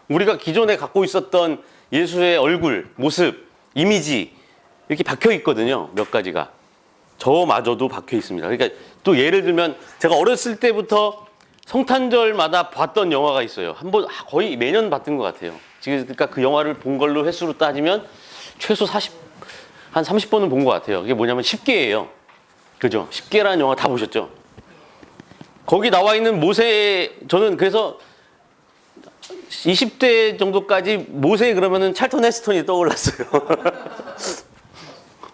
우리가 기존에 갖고 있었던 예수의 얼굴, 모습, 이미지 이렇게 박혀 있거든요. 몇 가지가. 저마저도 박혀 있습니다. 그러니까 또 예를 들면 제가 어렸을 때부터 성탄절마다 봤던 영화가 있어요. 한 번 거의 매년 봤던 것 같아요. 지금 그러니까 그 영화를 본 걸로 횟수로 따지면 최소 한 30번은 본 것 같아요. 그게 뭐냐면 10개예요. 그죠? 10개라는 영화 다 보셨죠? 거기 나와 있는 모세, 저는 그래서 20대 정도까지 모세 그러면은 찰턴 헤스턴이 떠올랐어요.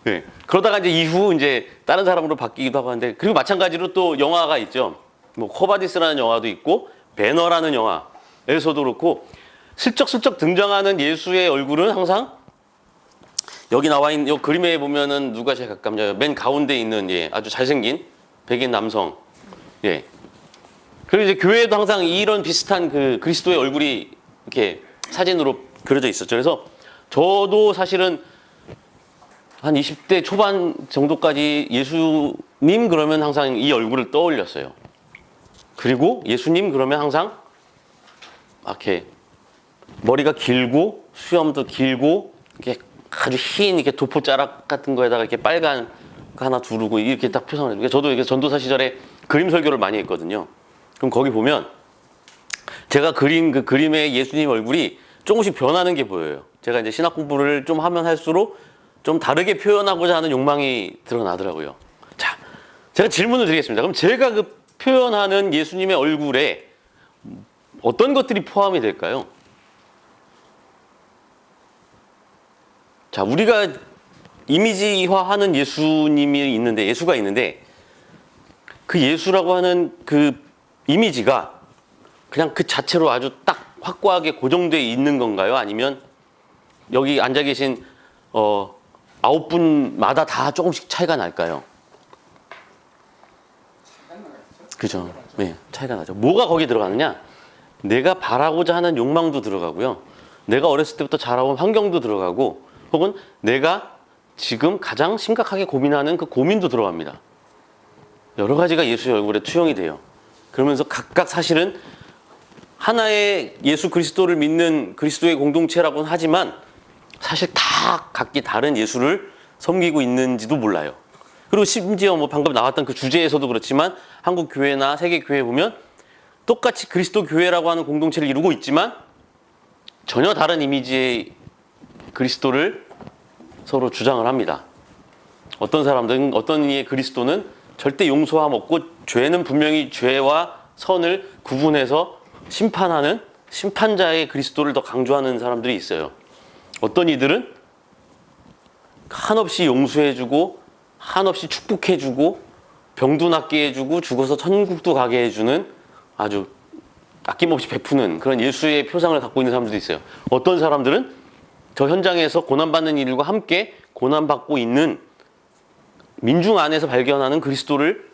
네. 그러다가 이제 이후 이제 다른 사람으로 바뀌기도 하고 하는데, 그리고 마찬가지로 또 영화가 있죠. 뭐 코바디스라는 영화도 있고 배너라는 영화에서도 그렇고 슬쩍슬쩍 등장하는 예수의 얼굴은 항상 여기 나와 있는 이 그림에 보면은 누가 제일 가깝냐요? 맨 가운데 있는 아주 잘생긴 백인 남성. 예. 그리고 이제 교회에도 항상 이런 비슷한 그 그리스도의 얼굴이 이렇게 사진으로 그려져 있었죠. 그래서 저도 사실은 한 20대 초반 정도까지 예수님 그러면 항상 이 얼굴을 떠올렸어요. 그리고 예수님 그러면 항상 이렇게 머리가 길고 수염도 길고 이렇게 아주 흰 이렇게 도포자락 같은 거에다가 이렇게 빨간 거 하나 두르고 이렇게 딱 표상을 해요. 저도 이렇게 전도사 시절에 그림 설교를 많이 했거든요. 그럼 거기 보면 제가 그린 그 그림의 예수님 얼굴이 조금씩 변하는 게 보여요. 제가 이제 신학 공부를 좀 하면 할수록 좀 다르게 표현하고자 하는 욕망이 드러나더라고요. 자, 제가 질문을 드리겠습니다. 그럼 제가 그 표현하는 예수님의 얼굴에 어떤 것들이 포함이 될까요? 자, 우리가 이미지화하는 예수님이 있는데, 예수가 있는데 그 예수라고 하는 그 이미지가 그냥 그 자체로 아주 딱 확고하게 고정되어 있는 건가요? 아니면 여기 앉아 계신 9분마다 다 조금씩 차이가 날까요? 그죠? 네, 차이가 나죠. 뭐가 거기 들어가느냐? 내가 바라고자 하는 욕망도 들어가고요. 내가 어렸을 때부터 자라온 환경도 들어가고, 혹은 내가 지금 가장 심각하게 고민하는 그 고민도 들어갑니다. 여러 가지가 예수의 얼굴에 투영이 돼요. 그러면서 각각 사실은 하나의 예수 그리스도를 믿는 그리스도의 공동체라고는 하지만 사실 다 각기 다른 예수를 섬기고 있는지도 몰라요. 그리고 심지어 뭐 방금 나왔던 그 주제에서도 그렇지만 한국 교회나 세계 교회 보면 똑같이 그리스도 교회라고 하는 공동체를 이루고 있지만 전혀 다른 이미지의 그리스도를 서로 주장을 합니다. 어떤 사람들은 어떤 이의 그리스도는 절대 용서함 없고 죄는 분명히 죄와 선을 구분해서 심판하는 심판자의 그리스도를 더 강조하는 사람들이 있어요. 어떤 이들은 한없이 용서해주고 한없이 축복해주고 병도 낫게 해주고 죽어서 천국도 가게 해주는 아주 아낌없이 베푸는 그런 예수의 표상을 갖고 있는 사람들도 있어요. 어떤 사람들은 저 현장에서 고난받는 이들과 함께 고난받고 있는 민중 안에서 발견하는 그리스도를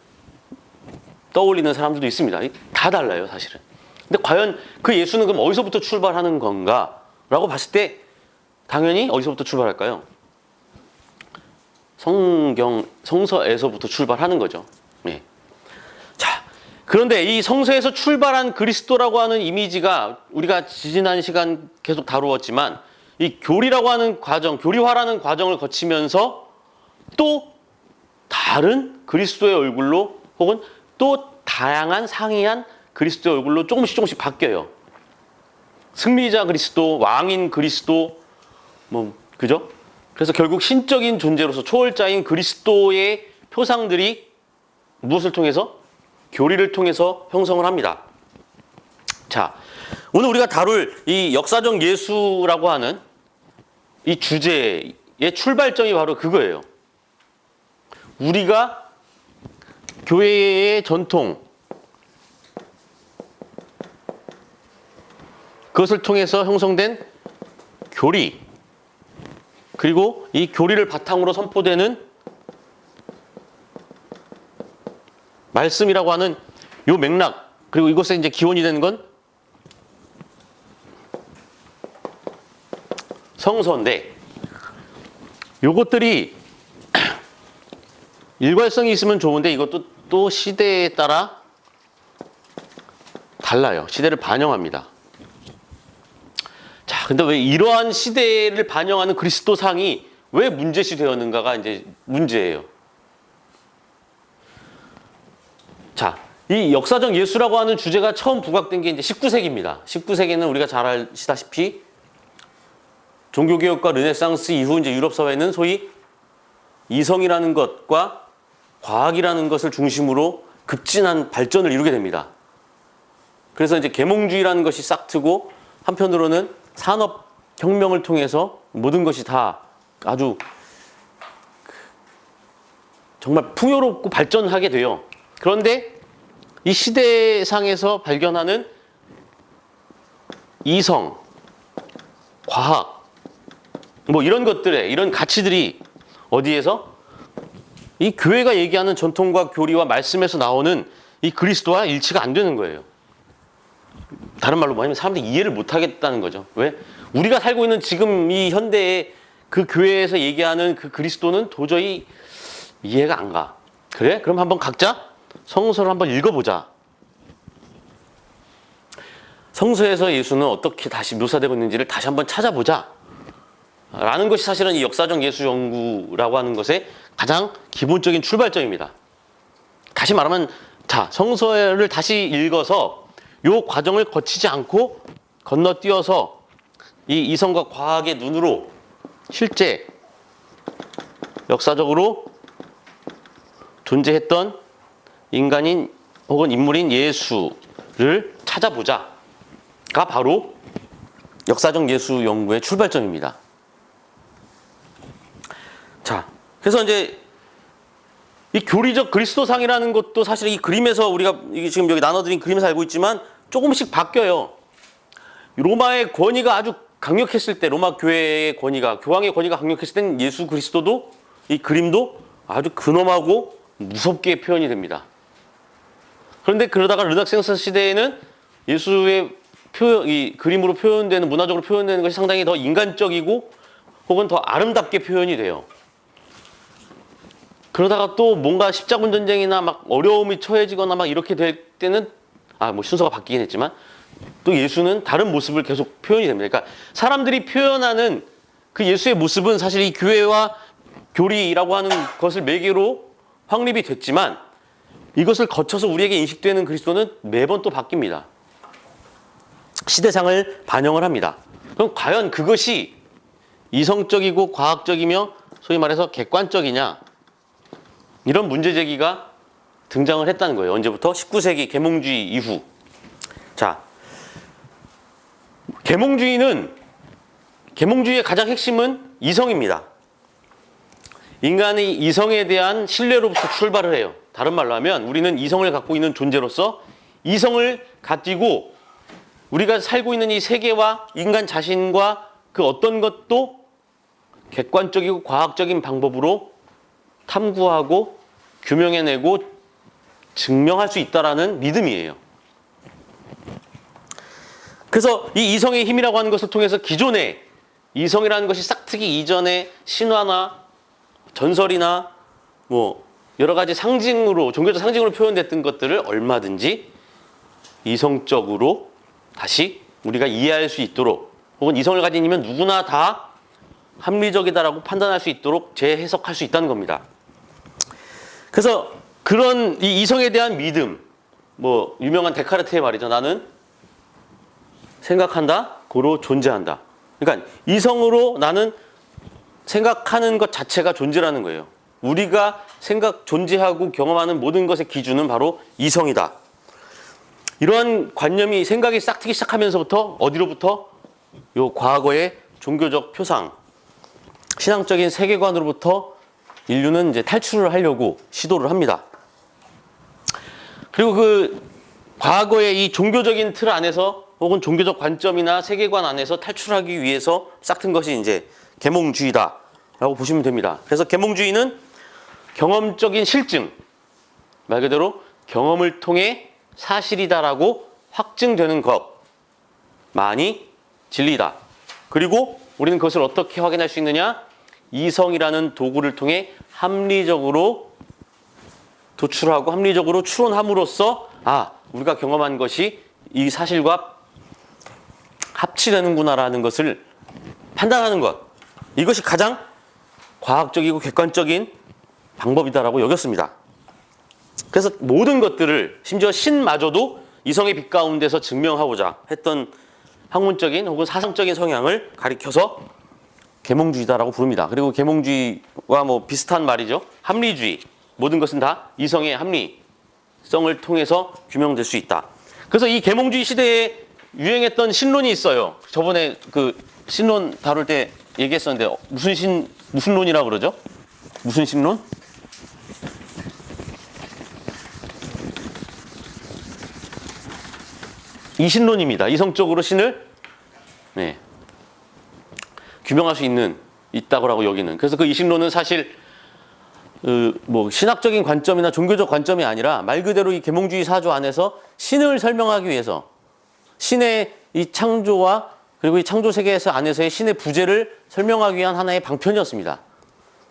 떠올리는 사람들도 있습니다. 다 달라요, 사실은. 근데 과연 그 예수는 그럼 어디서부터 출발하는 건가? 라고 봤을 때 당연히 어디서부터 출발할까요? 성서에서부터 출발하는 거죠. 네. 자, 그런데 이 성서에서 출발한 그리스도라고 하는 이미지가 우리가 지난 시간 계속 다루었지만 이 교리라고 하는 과정, 교리화라는 과정을 거치면서 또 다른 그리스도의 얼굴로 혹은 또 다양한 상이한 그리스도의 얼굴로 조금씩 바뀌어요. 승리자 그리스도, 왕인 그리스도, 그죠? 그래서 결국 신적인 존재로서 초월자인 그리스도의 표상들이 무엇을 통해서? 교리를 통해서 형성을 합니다. 자, 오늘 우리가 다룰 이 역사적 예수라고 하는 이 주제의 출발점이 바로 그거예요. 우리가 교회의 전통, 그것을 통해서 형성된 교리, 그리고 이 교리를 바탕으로 선포되는 말씀이라고 하는 요 맥락, 그리고 이것에 이제 기원이 되는 건 성서인데, 요것들이 일관성이 있으면 좋은데 이것도 또 시대에 따라 달라요. 시대를 반영합니다. 자, 근데 왜 이러한 시대를 반영하는 그리스도상이 왜 문제시 되었는가가 이제 문제예요. 자, 이 역사적 예수라고 하는 주제가 처음 부각된 게 이제 19세기입니다. 19세기는 우리가 잘 아시다시피 종교개혁과 르네상스 이후 이제 유럽 사회는 소위 이성이라는 것과 과학이라는 것을 중심으로 급진한 발전을 이루게 됩니다. 그래서 이제 계몽주의라는 것이 싹트고 한편으로는 산업혁명을 통해서 모든 것이 다 아주 정말 풍요롭고 발전하게 돼요. 그런데 이 시대상에서 발견하는 이성, 과학, 뭐 이런 것들의 이런 가치들이 어디에서? 이 교회가 얘기하는 전통과 교리와 말씀에서 나오는 이 그리스도와 일치가 안 되는 거예요. 다른 말로 뭐냐면 사람들이 이해를 못 하겠다는 거죠. 왜? 우리가 살고 있는 지금 이 현대의 그 교회에서 얘기하는 그 그리스도는 도저히 이해가 안 가. 그래? 그럼 한번 각자 성서를 한번 읽어보자. 성서에서 예수는 어떻게 다시 묘사되고 있는지를 다시 한번 찾아보자. 라는 것이 사실은 이 역사적 예수 연구라고 하는 것의 가장 기본적인 출발점입니다. 다시 말하면, 자, 성서를 다시 읽어서 이 과정을 거치지 않고 건너뛰어서 이 이성과 과학의 눈으로 실제 역사적으로 존재했던 인간인 혹은 인물인 예수를 찾아보자가 바로 역사적 예수 연구의 출발점입니다. 자, 그래서 이제 이 교리적 그리스도상이라는 것도 사실 이 그림에서 우리가 지금 여기 나눠드린 그림에서 알고 있지만 조금씩 바뀌어요. 로마의 권위가 아주 강력했을 때, 로마 교회의 권위가, 교황의 권위가 강력했을 때는 예수 그리스도도 이 그림도 아주 근엄하고 무섭게 표현이 됩니다. 그런데 그러다가 르네상스 시대에는 예수의 이 그림으로 표현되는, 문화적으로 표현되는 것이 상당히 더 인간적이고 혹은 더 아름답게 표현이 돼요. 그러다가 또 뭔가 십자군 전쟁이나 막 어려움이 처해지거나 막 이렇게 될 때는 뭐 순서가 바뀌긴 했지만 또 예수는 다른 모습을 계속 표현이 됩니다. 그러니까 사람들이 표현하는 그 예수의 모습은 사실 이 교회와 교리라고 하는 것을 매개로 확립이 됐지만 이것을 거쳐서 우리에게 인식되는 그리스도는 매번 또 바뀝니다. 시대상을 반영을 합니다. 그럼 과연 그것이 이성적이고 과학적이며 소위 말해서 객관적이냐? 이런 문제 제기가 등장을 했다는 거예요. 언제부터? 19세기 계몽주의 이후. 자, 계몽주의의 가장 핵심은 이성입니다. 인간의 이성에 대한 신뢰로부터 출발을 해요. 다른 말로 하면 우리는 이성을 갖고 있는 존재로서 이성을 가지고 우리가 살고 있는 이 세계와 인간 자신과 그 어떤 것도 객관적이고 과학적인 방법으로 탐구하고 규명해내고 증명할 수 있다라는 믿음이에요. 그래서 이 이성의 힘이라고 하는 것을 통해서 기존에 이성이라는 것이 싹트기 이전에 신화나 전설이나 뭐 여러 가지 상징으로, 종교적 상징으로 표현됐던 것들을 얼마든지 이성적으로 다시 우리가 이해할 수 있도록, 혹은 이성을 가진 이면 누구나 다 합리적이다라고 판단할 수 있도록 재해석할 수 있다는 겁니다. 그래서 그런 이 이성에 대한 믿음, 뭐 유명한 데카르트의 말이죠. 나는 생각한다, 고로 존재한다. 그러니까 이성으로 나는 생각하는 것 자체가 존재라는 거예요. 우리가 존재하고 경험하는 모든 것의 기준은 바로 이성이다. 이러한 관념이, 생각이 싹트기 시작하면서부터 어디로부터? 요 과거의 종교적 표상, 신앙적인 세계관으로부터 인류는 이제 탈출을 하려고 시도를 합니다. 그리고 그 과거의 이 종교적인 틀 안에서 혹은 종교적 관점이나 세계관 안에서 탈출하기 위해서 싹튼 것이 이제 계몽주의다라고 보시면 됩니다. 그래서 계몽주의는 경험적인 실증, 말 그대로 경험을 통해 사실이다라고 확증되는 것만이 진리다. 그리고 우리는 그것을 어떻게 확인할 수 있느냐? 이성이라는 도구를 통해 합리적으로 도출하고 합리적으로 추론함으로써 우리가 경험한 것이 이 사실과 성취되는구나라는 것을 판단하는 것. 이것이 가장 과학적이고 객관적인 방법이다라고 여겼습니다. 그래서 모든 것들을 심지어 신마저도 이성의 빛 가운데서 증명하고자 했던 학문적인 혹은 사상적인 성향을 가리켜서 계몽주의다라고 부릅니다. 그리고 계몽주의와 뭐 비슷한 말이죠. 합리주의. 모든 것은 다 이성의 합리성을 통해서 규명될 수 있다. 그래서 이 계몽주의 시대에 유행했던 신론이 있어요. 저번에 그 신론 다룰 때 얘기했었는데 무슨 론이라고 그러죠? 무슨 신론? 이신론입니다. 이성적으로 신을 규명할 수 있다고 여기는. 그래서 그 이신론은 사실 뭐 신학적인 관점이나 종교적 관점이 아니라 말 그대로 이 계몽주의 사조 안에서 신을 설명하기 위해서 신의 이 창조와 그리고 이 창조 세계에서 안에서의 신의 부재를 설명하기 위한 하나의 방편이었습니다.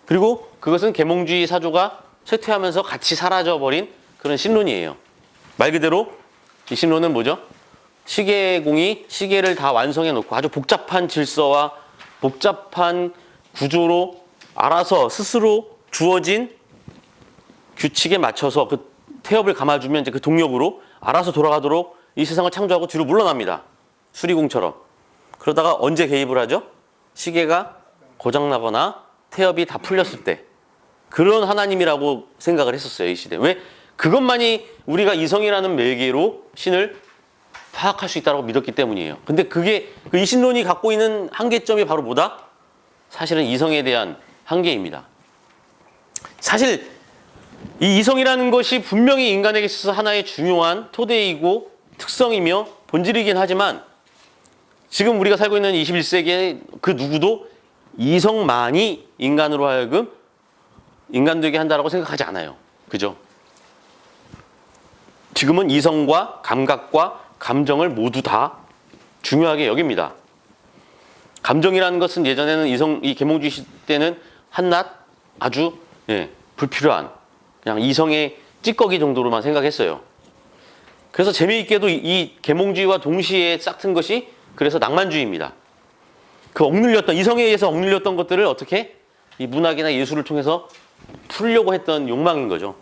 그리고 그것은 계몽주의 사조가 쇠퇴하면서 같이 사라져버린 그런 신론이에요. 말 그대로 이 신론은 뭐죠? 시계공이 시계를 다 완성해 놓고 아주 복잡한 질서와 복잡한 구조로 알아서 스스로 주어진 규칙에 맞춰서 그 태엽을 감아주면 이제 그 동력으로 알아서 돌아가도록 이 세상을 창조하고 뒤로 물러납니다. 수리공처럼. 그러다가 언제 개입을 하죠? 시계가 고장나거나 태엽이 다 풀렸을 때. 그런 하나님이라고 생각을 했었어요, 이 시대. 왜? 그것만이 우리가 이성이라는 매개로 신을 파악할 수 있다고 믿었기 때문이에요. 근데 그게 그 이신론이 갖고 있는 한계점이 바로 뭐다? 사실은 이성에 대한 한계입니다. 사실 이 이성이라는 것이 분명히 인간에게 있어서 하나의 중요한 토대이고 특성이며 본질이긴 하지만 지금 우리가 살고 있는 21세기에 그 누구도 이성만이 인간으로 하여금 인간되게 한다라고 생각하지 않아요. 그죠? 지금은 이성과 감각과 감정을 모두 다 중요하게 여깁니다. 감정이라는 것은 예전에는 이 계몽주의 시대는 한낱 아주 불필요한 그냥 이성의 찌꺼기 정도로만 생각했어요. 그래서 재미있게도 이 계몽주의와 동시에 싹튼 것이 그래서 낭만주의입니다. 그 억눌렸던 이성에 의해서 억눌렸던 것들을 어떻게 이 문학이나 예술을 통해서 풀려고 했던 욕망인 거죠.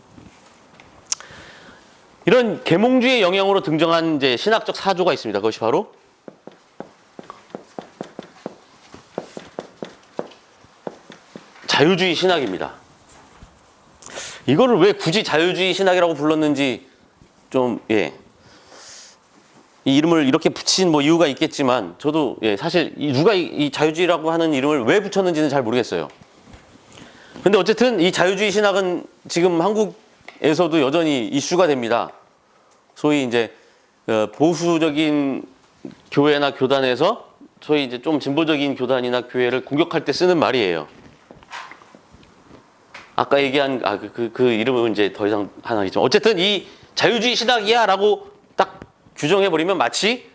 이런 계몽주의의 영향으로 등장한 이제 신학적 사조가 있습니다. 그것이 바로 자유주의 신학입니다. 이거를 왜 굳이 자유주의 신학이라고 불렀는지 좀 이 이름을 이렇게 붙인 뭐 이유가 있겠지만 저도 사실 누가 이 자유주의라고 하는 이름을 왜 붙였는지는 잘 모르겠어요. 근데 어쨌든 이 자유주의 신학은 지금 한국에서도 여전히 이슈가 됩니다. 소위 이제 보수적인 교회나 교단에서 소위 이제 좀 진보적인 교단이나 교회를 공격할 때 쓰는 말이에요. 아까 얘기한 그 이름은 이제 더 이상 하나겠지만 어쨌든 이 자유주의 신학이야라고 딱 규정해버리면 마치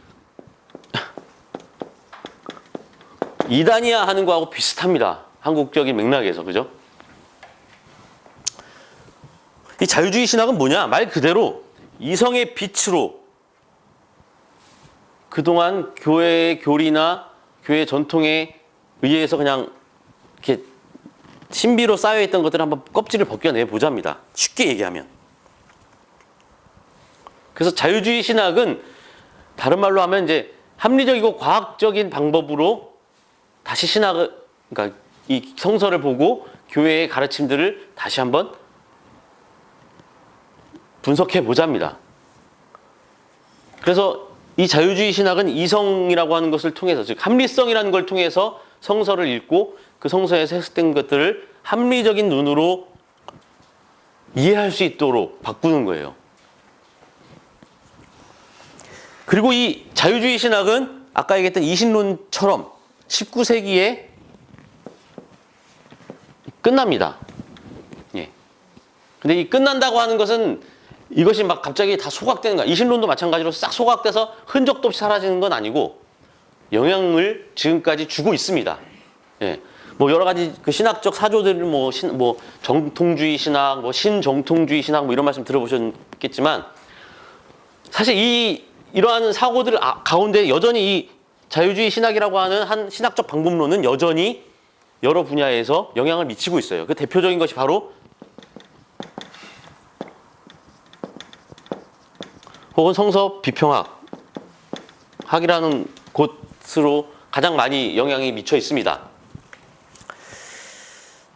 이단이야 하는 거하고 비슷합니다. 한국적인 맥락에서. 그죠? 이 자유주의 신학은 뭐냐? 말 그대로 이성의 빛으로 그동안 교회의 교리나 교회 전통에 의해서 그냥 이렇게 신비로 쌓여있던 것들을 한번 껍질을 벗겨내 보자입니다. 쉽게 얘기하면. 그래서 자유주의 신학은 다른 말로 하면 이제 합리적이고 과학적인 방법으로 다시 신학을, 그러니까 이 성서를 보고 교회의 가르침들을 다시 한번 분석해 보자입니다. 그래서 이 자유주의 신학은 이성이라고 하는 것을 통해서, 즉 합리성이라는 걸 통해서 성서를 읽고 그 성서에서 해석된 것들을 합리적인 눈으로 이해할 수 있도록 바꾸는 거예요. 그리고 이 자유주의 신학은 아까 얘기했던 이신론처럼 19세기에 끝납니다. 근데 이 끝난다고 하는 것은 이것이 막 갑자기 다 소각되는 거야. 이신론도 마찬가지로 싹 소각돼서 흔적도 없이 사라지는 건 아니고 영향을 지금까지 주고 있습니다. 뭐 여러 가지 그 신학적 사조들 뭐 정통주의 신학, 뭐 신정통주의 신학 뭐 이런 말씀 들어보셨겠지만 사실 이러한 사고들 가운데 여전히 이 자유주의 신학이라고 하는 한 신학적 방법론은 여전히 여러 분야에서 영향을 미치고 있어요. 그 대표적인 것이 바로 혹은 성서 비평학이라는 곳으로 가장 많이 영향이 미쳐 있습니다.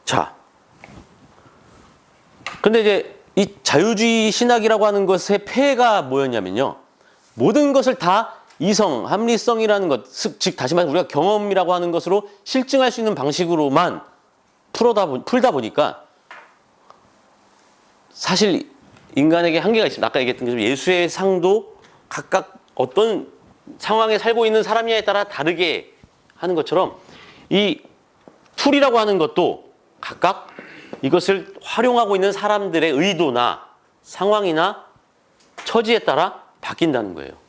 자, 근데 이제 이 자유주의 신학이라고 하는 것의 폐해가 뭐였냐면요. 모든 것을 다 이성, 합리성이라는 것, 즉 다시 말해서 우리가 경험이라고 하는 것으로 실증할 수 있는 방식으로만 풀다 보니까 사실 인간에게 한계가 있습니다. 아까 얘기했던 것처럼 예수의 상도 각각 어떤 상황에 살고 있는 사람이냐에 따라 다르게 하는 것처럼 이 툴이라고 하는 것도 각각 이것을 활용하고 있는 사람들의 의도나 상황이나 처지에 따라 바뀐다는 거예요.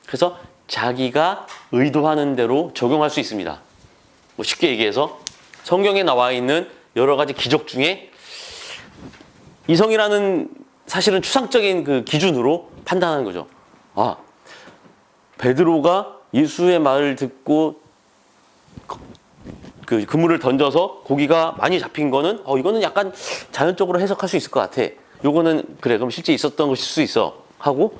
그래서 자기가 의도하는 대로 적용할 수 있습니다. 뭐 쉽게 얘기해서 성경에 나와 있는 여러 가지 기적 중에 이성이라는 사실은 추상적인 그 기준으로 판단하는 거죠. 아, 베드로가 예수의 말을 듣고 그 그물을 던져서 고기가 많이 잡힌 거는 이거는 약간 자연적으로 해석할 수 있을 것 같아. 요거는 그래 그럼 실제 있었던 것일 수 있어 하고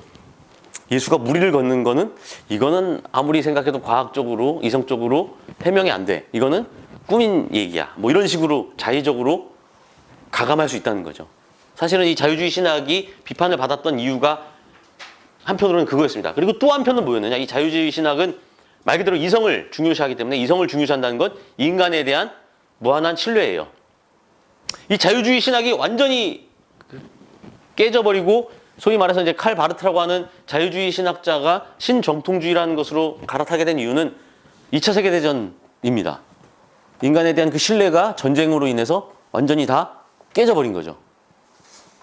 예수가 무리를 걷는 거는 이거는 아무리 생각해도 과학적으로 이성적으로 해명이 안 돼. 이거는 꾸민 얘기야. 뭐 이런 식으로 자의적으로 가감할 수 있다는 거죠. 사실은 이 자유주의 신학이 비판을 받았던 이유가 한편으로는 그거였습니다. 그리고 또 한편은 뭐였느냐. 이 자유주의 신학은 말 그대로 이성을 중요시하기 때문에 이성을 중요시한다는 건 인간에 대한 무한한 신뢰예요. 이 자유주의 신학이 완전히 깨져버리고 소위 말해서 이제 칼 바르트라고 하는 자유주의 신학자가 신정통주의라는 것으로 갈아타게 된 이유는 2차 세계대전입니다. 인간에 대한 그 신뢰가 전쟁으로 인해서 완전히 다 깨져버린 거죠.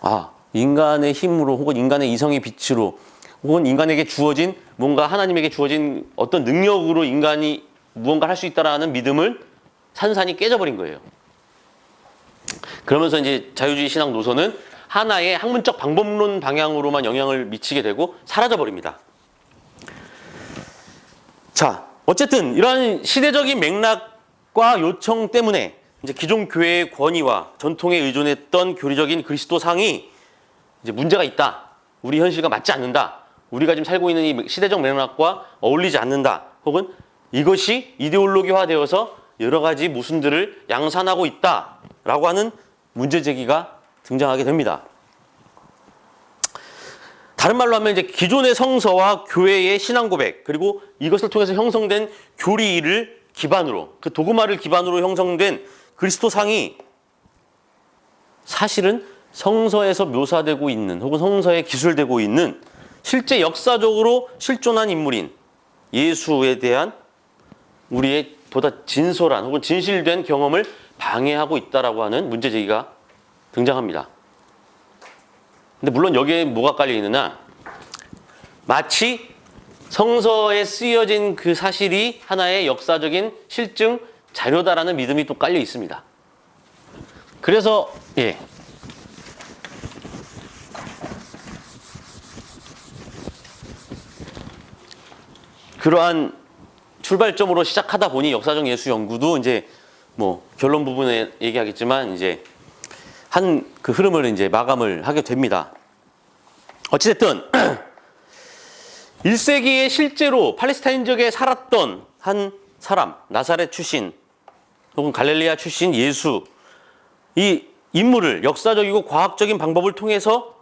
아, 인간의 힘으로 혹은 인간의 이성의 빛으로 혹은 인간에게 주어진 뭔가 하나님에게 주어진 어떤 능력으로 인간이 무언가 할 수 있다라는 믿음을 산산이 깨져버린 거예요. 그러면서 이제 자유주의 신학 노선은 하나의 학문적 방법론 방향으로만 영향을 미치게 되고 사라져버립니다. 자, 어쨌든 이러한 시대적인 맥락과 요청 때문에 이제 기존 교회의 권위와 전통에 의존했던 교리적인 그리스도상이 이제 문제가 있다. 우리 현실과 맞지 않는다. 우리가 지금 살고 있는 이 시대적 맥락과 어울리지 않는다. 혹은 이것이 이데올로기화되어서 여러 가지 모순들을 양산하고 있다라고 하는 문제 제기가 등장하게 됩니다. 다른 말로 하면 이제 기존의 성서와 교회의 신앙 고백 그리고 이것을 통해서 형성된 교리를 기반으로 그 도그마를 기반으로 형성된 그리스도상이 사실은 성서에서 묘사되고 있는 혹은 성서에 기술되고 있는 실제 역사적으로 실존한 인물인 예수에 대한 우리의 보다 진솔한 혹은 진실된 경험을 방해하고 있다라고 하는 문제 제기가 등장합니다. 근데 물론 여기에 뭐가 깔려 있느냐? 마치 성서에 쓰여진 그 사실이 하나의 역사적인 실증 자료다라는 믿음이 또 깔려 있습니다. 그래서 그러한 출발점으로 시작하다 보니 역사적 예수 연구도 이제 뭐 결론 부분에 얘기하겠지만 이제 한 그 흐름을 이제 마감을 하게 됩니다. 어찌됐든 1세기에 실제로 팔레스타인 지역에 살았던 한 사람, 나사렛 출신 혹은 갈릴리아 출신 예수 이 인물을 역사적이고 과학적인 방법을 통해서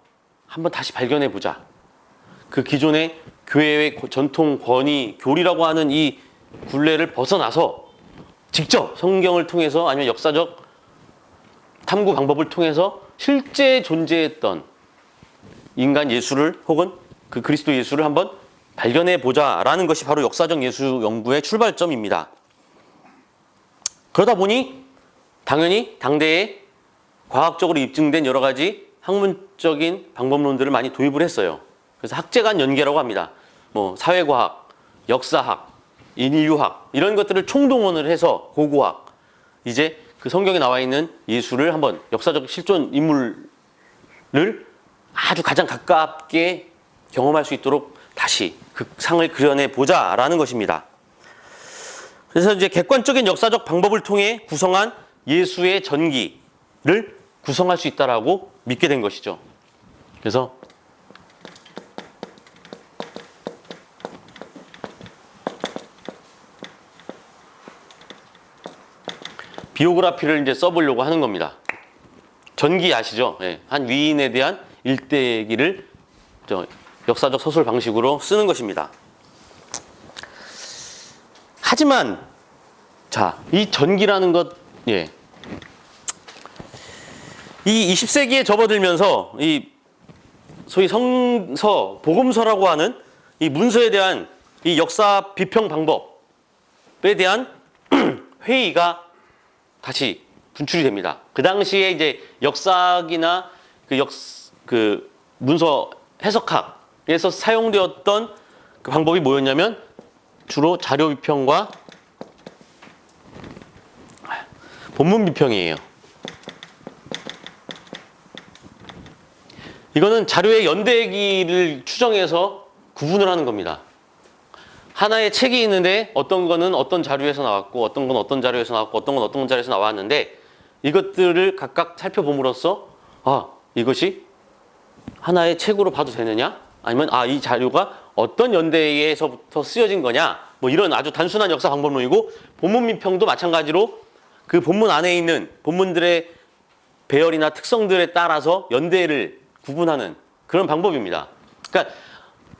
한번 다시 발견해 보자. 그 기존의 교회의 전통 권위, 교리라고 하는 이 굴레를 벗어나서 직접 성경을 통해서 아니면 역사적 탐구 방법을 통해서 실제 존재했던 인간 예수를 혹은 그 그리스도 예수를 한번 발견해 보자라는 것이 바로 역사적 예수 연구의 출발점입니다. 그러다 보니 당연히 당대에 과학적으로 입증된 여러 가지 학문적인 방법론들을 많이 도입을 했어요. 그래서 학제 간 연계라고 합니다. 뭐 사회과학, 역사학, 인류학 이런 것들을 총동원을 해서 고고학 이제 그 성경에 나와 있는 예수를 한번 역사적 실존 인물을 아주 가장 가깝게 경험할 수 있도록 다시 다시 그 상을 그려내 보자라는 것입니다. 그래서 이제 객관적인 역사적 방법을 통해 구성한 예수의 전기를 구성할 수 있다라고 믿게 된 것이죠. 그래서 비오그라피를 이제 써보려고 하는 겁니다. 전기 아시죠? 예, 한 위인에 대한 일대기를 역사적 소설 방식으로 쓰는 것입니다. 하지만 자, 이 전기라는 것, 예, 이 20세기에 접어들면서 이 소위 성서, 복음서라고 하는 이 문서에 대한 이 역사 비평 방법에 대한 회의가 다시 분출이 됩니다. 그 당시에 이제 역사학이나 그 문서 해석학에서 사용되었던 그 방법이 뭐였냐면 주로 자료 비평과 본문 비평이에요. 이거는 자료의 연대기를 추정해서 구분을 하는 겁니다. 하나의 책이 있는데 어떤 거는 어떤 자료에서 나왔고 어떤 건 어떤 자료에서 나왔고 어떤 건 어떤 자료에서 나왔는데 이것들을 각각 살펴봄으로써 이것이 하나의 책으로 봐도 되느냐? 아니면 이 자료가 어떤 연대에서부터 쓰여진 거냐? 뭐 이런 아주 단순한 역사 방법론이고 본문 비평도 마찬가지로 그 본문 안에 있는 본문들의 배열이나 특성들에 따라서 연대를 구분하는 그런 방법입니다. 그러니까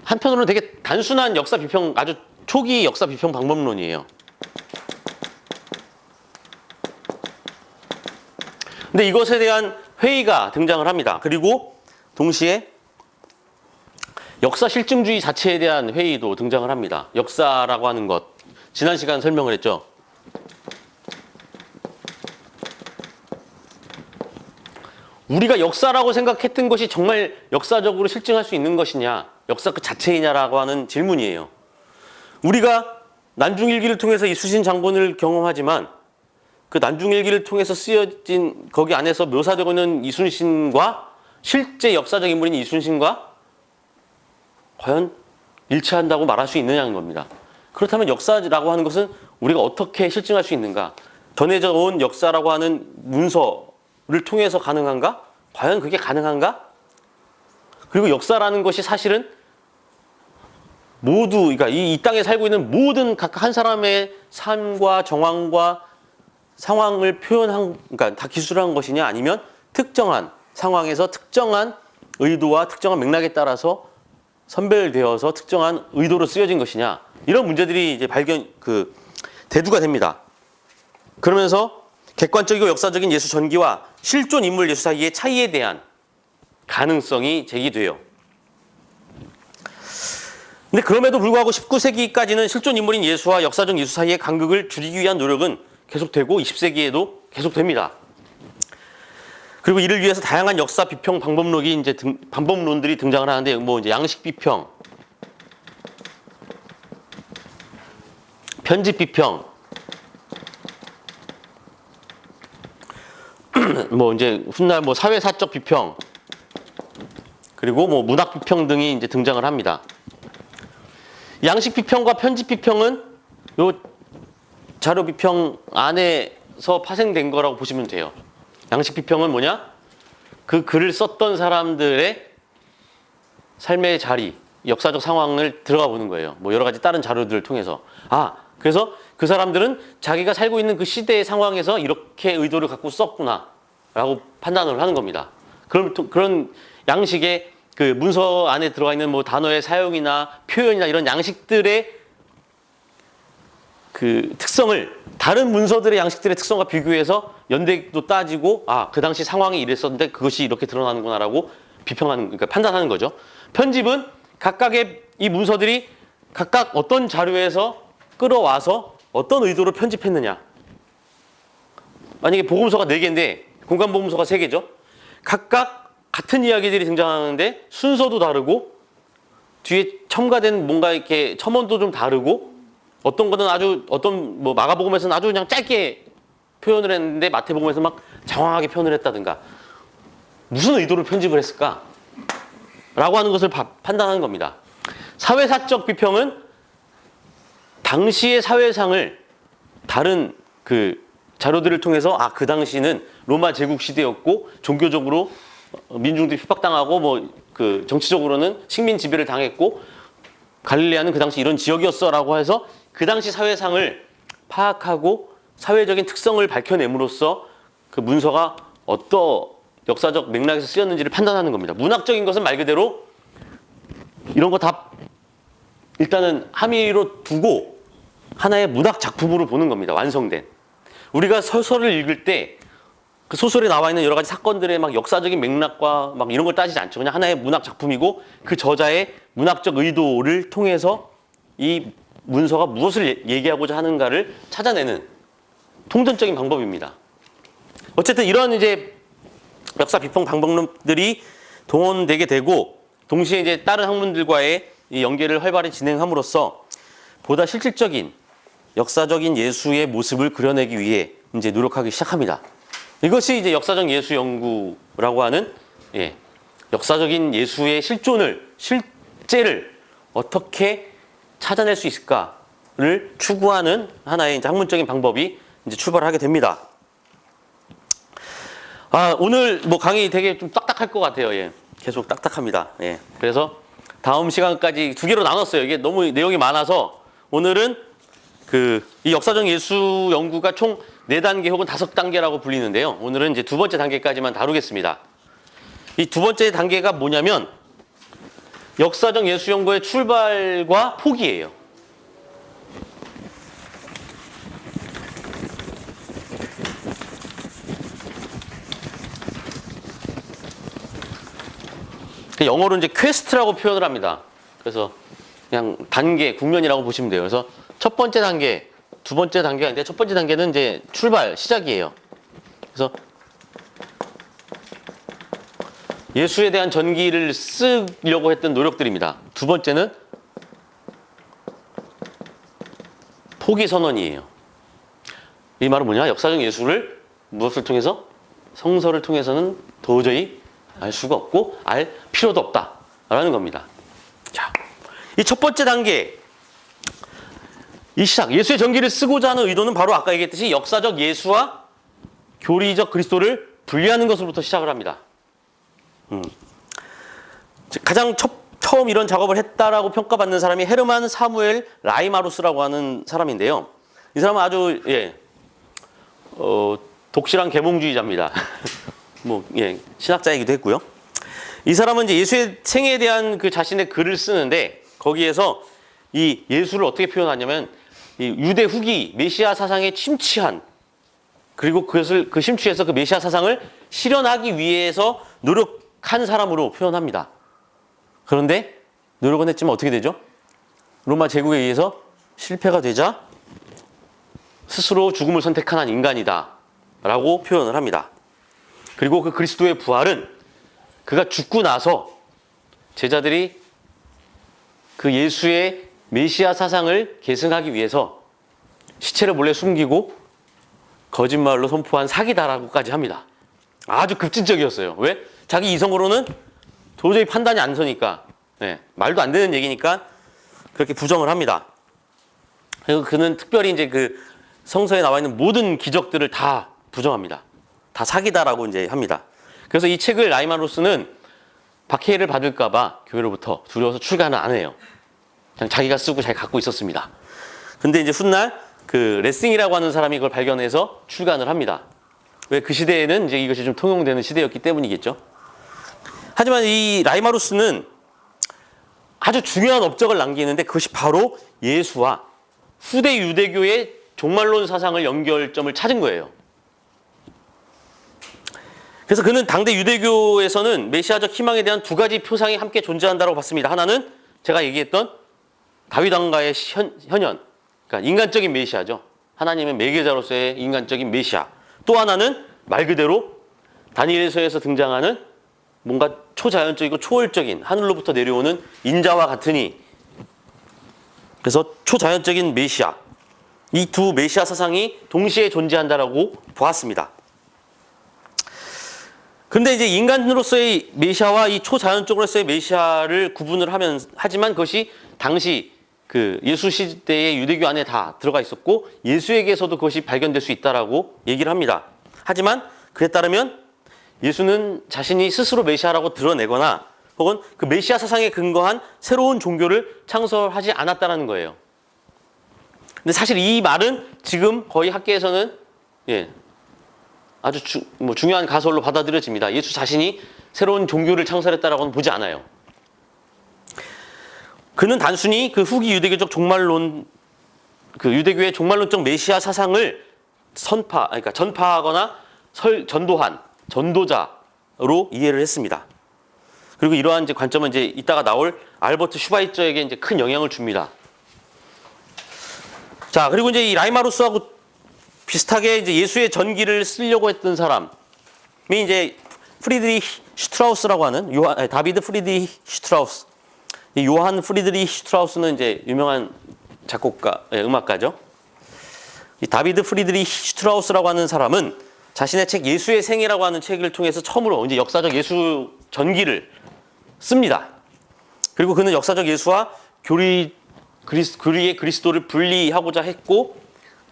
한편으로는 되게 단순한 역사 비평, 아주 초기 역사 비평 방법론이에요. 근데 이것에 대한 회의가 등장을 합니다. 그리고 동시에 역사 실증주의 자체에 대한 회의도 등장을 합니다. 역사라고 하는 것, 지난 시간 설명을 했죠. 우리가 역사라고 생각했던 것이 정말 역사적으로 실증할 수 있는 것이냐, 역사 그 자체이냐라고 하는 질문이에요. 우리가 난중일기를 통해서 이순신 장군을 경험하지만 그 난중일기를 통해서 쓰여진 거기 안에서 묘사되고 있는 이순신과 실제 역사적 인물인 이순신과 과연 일치한다고 말할 수 있느냐는 겁니다. 그렇다면 역사라고 하는 것은 우리가 어떻게 실증할 수 있는가? 전해져 온 역사라고 하는 문서를 통해서 가능한가? 과연 그게 가능한가? 그리고 역사라는 것이 사실은 모두, 그러니까 이 땅에 살고 있는 모든 각 한 사람의 삶과 정황과 상황을 그러니까 다 기술한 것이냐, 아니면 특정한 상황에서 특정한 의도와 특정한 맥락에 따라서 선별되어서 특정한 의도로 쓰여진 것이냐, 이런 문제들이 이제 대두가 됩니다. 그러면서 객관적이고 역사적인 예수 전기와 실존 인물 예수 사이의 차이에 대한 가능성이 제기돼요. 근데 그럼에도 불구하고 19세기까지는 실존 인물인 예수와 역사적 예수 사이의 간극을 줄이기 위한 노력은 계속되고 20세기에도 계속됩니다. 그리고 이를 위해서 다양한 역사 비평 방법론들이 등장을 하는데, 뭐 이제 양식 비평, 편집 비평, 뭐 이제 훗날 뭐 사회사적 비평, 그리고 뭐 문학 비평 등이 이제 등장을 합니다. 양식 비평과 편집 비평은 요 자료 비평 안에서 파생된 거라고 보시면 돼요. 양식 비평은 뭐냐? 그 글을 썼던 사람들의 삶의 자리, 역사적 상황을 들어가 보는 거예요. 뭐 여러 가지 다른 자료들을 통해서. 그래서 그 사람들은 자기가 살고 있는 그 시대의 상황에서 이렇게 의도를 갖고 썼구나 라고 판단을 하는 겁니다. 그런 양식의 그 문서 안에 들어가 있는 뭐 단어의 사용이나 표현이나 이런 양식들의 그 특성을 다른 문서들의 양식들의 특성과 비교해서 연대도 따지고 그 당시 상황이 이랬었는데 그것이 이렇게 드러나는구나라고 그러니까 판단하는 거죠. 편집은 각각의 이 문서들이 각각 어떤 자료에서 끌어와서 어떤 의도로 편집했느냐. 만약에 복음서가 4개인데 공간복음서가 3개죠. 각각 같은 이야기들이 등장하는데 순서도 다르고 뒤에 첨가된 뭔가 이렇게 첨언도 좀 다르고 어떤 거는 뭐 마가복음에서는 아주 그냥 짧게 표현을 했는데 마태복음에서 막 장황하게 표현을 했다든가 무슨 의도로 편집을 했을까? 라고 하는 것을 판단하는 겁니다. 사회사적 비평은 당시의 사회상을 다른 그 자료들을 통해서 그 당시는 로마 제국 시대였고 종교적으로 민중들이 핍박당하고 뭐 그 정치적으로는 식민 지배를 당했고 갈릴레아는 그 당시 이런 지역이었어라고 해서 그 당시 사회상을 파악하고 사회적인 특성을 밝혀냄으로써 그 문서가 어떤 역사적 맥락에서 쓰였는지를 판단하는 겁니다. 문학적인 것은 말 그대로 이런 거 다 일단은 함의로 두고 하나의 문학 작품으로 보는 겁니다. 완성된. 우리가 소설을 읽을 때 그 소설에 나와 있는 여러 가지 사건들의 막 역사적인 맥락과 막 이런 걸 따지지 않죠. 그냥 하나의 문학 작품이고 그 저자의 문학적 의도를 통해서 이 문서가 무엇을 얘기하고자 하는가를 찾아내는 통전적인 방법입니다. 어쨌든 이런 이제 역사 비평 방법론들이 동원되게 되고 동시에 이제 다른 학문들과의 이 연계를 활발히 진행함으로써 보다 실질적인 역사적인 예수의 모습을 그려내기 위해 이제 노력하기 시작합니다. 이것이 이제 역사적 예수 연구라고 하는 역사적인 예수의 실제를 어떻게 찾아낼 수 있을까를 추구하는 하나의 이제 학문적인 방법이 이제 출발하게 됩니다. 오늘 뭐 강의 되게 좀 딱딱할 것 같아요. 계속 딱딱합니다. 그래서 다음 시간까지 두 개로 나눴어요. 이게 너무 내용이 많아서 오늘은 이 역사적 예수 연구가 총 4단계 혹은 5단계라고 불리는데요. 오늘은 이제 두 번째 단계까지만 다루겠습니다. 이 두 번째 단계가 뭐냐면 역사적 예수 연구의 출발과 포기예요. 영어로 이제 퀘스트라고 표현을 합니다. 그래서 그냥 단계, 국면이라고 보시면 돼요. 그래서 첫 번째 단계, 두 번째 단계가 있는데 첫 번째 단계는 이제 출발, 시작이에요. 그래서 예수에 대한 전기를 쓰려고 했던 노력들입니다. 두 번째는 포기 선언이에요. 이 말은 뭐냐? 역사적 예수를 무엇을 통해서? 성서를 통해서는 도저히 알 수가 없고 알 필요도 없다라는 겁니다. 자, 이 첫 번째 단계, 이 시작, 예수의 전기를 쓰고자 하는 의도는 바로 아까 얘기했듯이 역사적 예수와 교리적 그리스도를 분리하는 것으로부터 시작을 합니다. 가장 처음 이런 작업을 했다라고 평가받는 사람이 헤르만 사무엘 라이마루스라고 하는 사람인데요. 이 사람은 아주 독실한 계몽주의자입니다. 신학자이기도 했고요. 이 사람은 이제 예수의 생애에 대한 그 자신의 글을 쓰는데 거기에서 이 예수를 어떻게 표현하냐면 이 유대 후기 메시아 사상에 침취한, 그리고 그것을 그 심취해서 그 메시아 사상을 실현하기 위해서 노력한 사람으로 표현합니다. 그런데 노력은 했지만 어떻게 되죠? 로마 제국에 의해서 실패가 되자 스스로 죽음을 선택한 한 인간이다 라고 표현을 합니다. 그리고 그 그리스도의 부활은 그가 죽고 나서 제자들이 그 예수의 메시아 사상을 계승하기 위해서 시체를 몰래 숨기고 거짓말로 선포한 사기다라고까지 합니다. 아주 급진적이었어요. 왜? 자기 이성으로는 도저히 판단이 안 서니까, 말도 안 되는 얘기니까 그렇게 부정을 합니다. 그리고 그는 특별히 이제 그 성서에 나와 있는 모든 기적들을 다 부정합니다. 다 사기다라고 이제 합니다. 그래서 이 책을 라이마루스는 박해를 받을까봐 교회로부터 두려워서 출간을 안 해요. 그냥 자기가 쓰고 잘 갖고 있었습니다. 근데 이제 훗날 그 레싱이라고 하는 사람이 그걸 발견해서 출간을 합니다. 왜? 그 시대에는 이제 이것이 좀 통용되는 시대였기 때문이겠죠. 하지만 이 라이마루스는 아주 중요한 업적을 남기는데 그것이 바로 예수와 후대 유대교의 종말론 사상을 연결점을 찾은 거예요. 그래서 그는 당대 유대교에서는 메시아적 희망에 대한 두 가지 표상이 함께 존재한다고 봤습니다. 하나는 제가 얘기했던 다윗 왕가의 현현, 그러니까 인간적인 메시아죠. 하나님의 매개자로서의 인간적인 메시아. 또 하나는 말 그대로 다니엘서에서 등장하는 뭔가 초자연적이고 초월적인 하늘로부터 내려오는 인자와 같으니, 그래서 초자연적인 메시아, 이 두 메시아 사상이 동시에 존재한다라고 보았습니다. 근데 이제 인간으로서의 메시아와 이 초자연적으로서의 메시아를 구분을 하지만 그것이 당시 그 예수 시대의 유대교 안에 다 들어가 있었고 예수에게서도 그것이 발견될 수 있다라고 얘기를 합니다. 하지만 그에 따르면 예수는 자신이 스스로 메시아라고 드러내거나 혹은 그 메시아 사상에 근거한 새로운 종교를 창설하지 않았다는 거예요. 근데 사실 이 말은 지금 거의 학계에서는 아주 중요한 가설로 받아들여집니다. 예수 자신이 새로운 종교를 창설했다라고는 보지 않아요. 그는 단순히 그 후기 유대교적 종말론, 그 유대교의 종말론적 메시아 사상을 그러니까 전파하거나 전도한 전도자로 이해를 했습니다. 그리고 이러한 이제 관점은 이제 이따가 나올 알버트 슈바이처에게 이제 큰 영향을 줍니다. 자, 그리고 이제 이 라이마루스하고 비슷하게 이제 예수의 전기를 쓰려고 했던 사람이 이제 프리드리히 슈트라우스라고 하는 다비드 프리드리히 슈트라우스. 이 요한 프리드리히 슈트라우스는 이제 유명한 작곡가, 음악가죠. 이 다비드 프리드리히 슈트라우스라고 하는 사람은 자신의 책 예수의 생애라고 하는 책을 통해서 처음으로 이제 역사적 예수 전기를 씁니다. 그리고 그는 역사적 예수와 교리의 그리스도를 분리하고자 했고,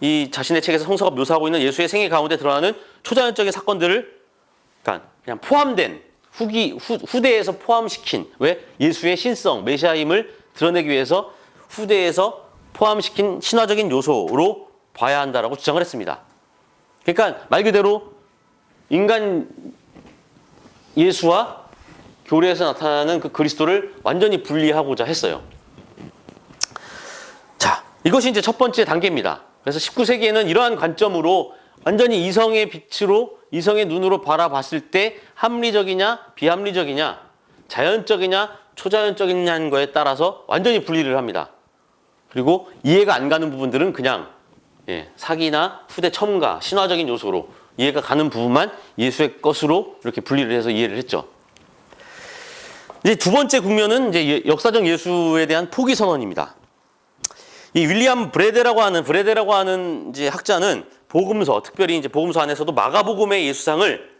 이 자신의 책에서 성서가 묘사하고 있는 예수의 생애 가운데 드러나는 초자연적인 사건들을 그냥 포함된 후대에서 포함시킨, 왜 예수의 신성 메시아임을 드러내기 위해서 후대에서 포함시킨 신화적인 요소로 봐야 한다라고 주장을 했습니다. 그러니까 말 그대로 인간 예수와 교리에서 나타나는 그 그리스도를 완전히 분리하고자 했어요. 자, 이것이 이제 첫 번째 단계입니다. 그래서 19세기에는 이러한 관점으로 완전히 이성의 빛으로, 이성의 눈으로 바라봤을 때 합리적이냐 비합리적이냐 자연적이냐 초자연적이냐는 거에 따라서 완전히 분리를 합니다. 그리고 이해가 안 가는 부분들은 그냥 사기나 후대 첨가, 신화적인 요소로 이해가 가는 부분만 예수의 것으로 이렇게 분리를 해서 이해를 했죠. 이제 두 번째 국면은 이제 역사적 예수에 대한 포기 선언입니다. 이 윌리엄 브레데라고 하는 이제 학자는 복음서, 특별히 이제 복음서 안에서도 마가복음의 예수상을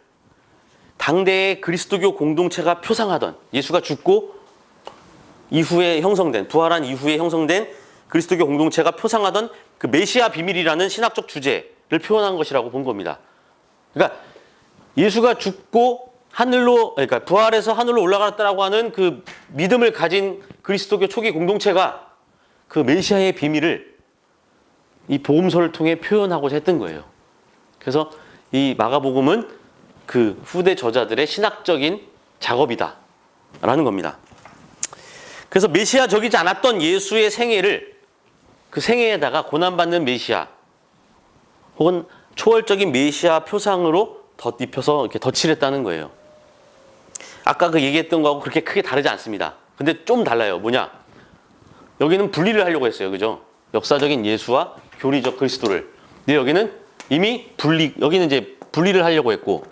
당대의 그리스도교 공동체가 표상하던, 예수가 죽고 이후에 형성된, 부활한 이후에 형성된 그리스도교 공동체가 표상하던 그 메시아 비밀이라는 신학적 주제를 표현한 것이라고 본 겁니다. 그러니까 예수가 죽고 그러니까 부활해서 하늘로 올라갔다라고 하는 그 믿음을 가진 그리스도교 초기 공동체가 그 메시아의 비밀을 이 복음서를 통해 표현하고자 했던 거예요. 그래서 이 마가복음은 그 후대 저자들의 신학적인 작업이다라는 겁니다. 그래서 메시아적이지 않았던 예수의 생애를 그 생애에다가 고난받는 메시아 혹은 초월적인 메시아 표상으로 덧입혀서 이렇게 덧칠했다는 거예요. 아까 그 얘기했던 거하고 그렇게 크게 다르지 않습니다. 근데 좀 달라요. 뭐냐? 여기는 분리를 하려고 했어요. 그죠? 역사적인 예수와 교리적 그리스도를. 근데 여기는 이미 여기는 이제 분리를 하려고 했고,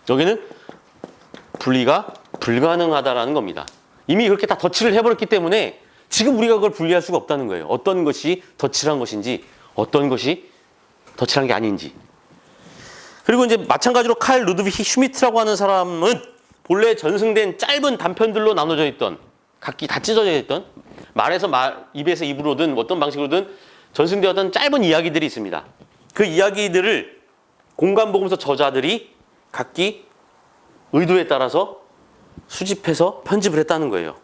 여기는 분리가 불가능하다라는 겁니다. 이미 그렇게 다 덧칠을 해버렸기 때문에 지금 우리가 그걸 분리할 수가 없다는 거예요. 어떤 것이 덧칠한 것인지, 어떤 것이 덧칠한 게 아닌지. 그리고 이제 마찬가지로 칼 루드비히 슈미트라고 하는 사람은 본래 전승된 짧은 단편들로 나눠져 있던, 각기 다 찢어져 있던, 입에서 입으로든 어떤 방식으로든 전승되었던 짧은 이야기들이 있습니다. 그 이야기들을 공간복음서 저자들이 각기 의도에 따라서 수집해서 편집을 했다는 거예요.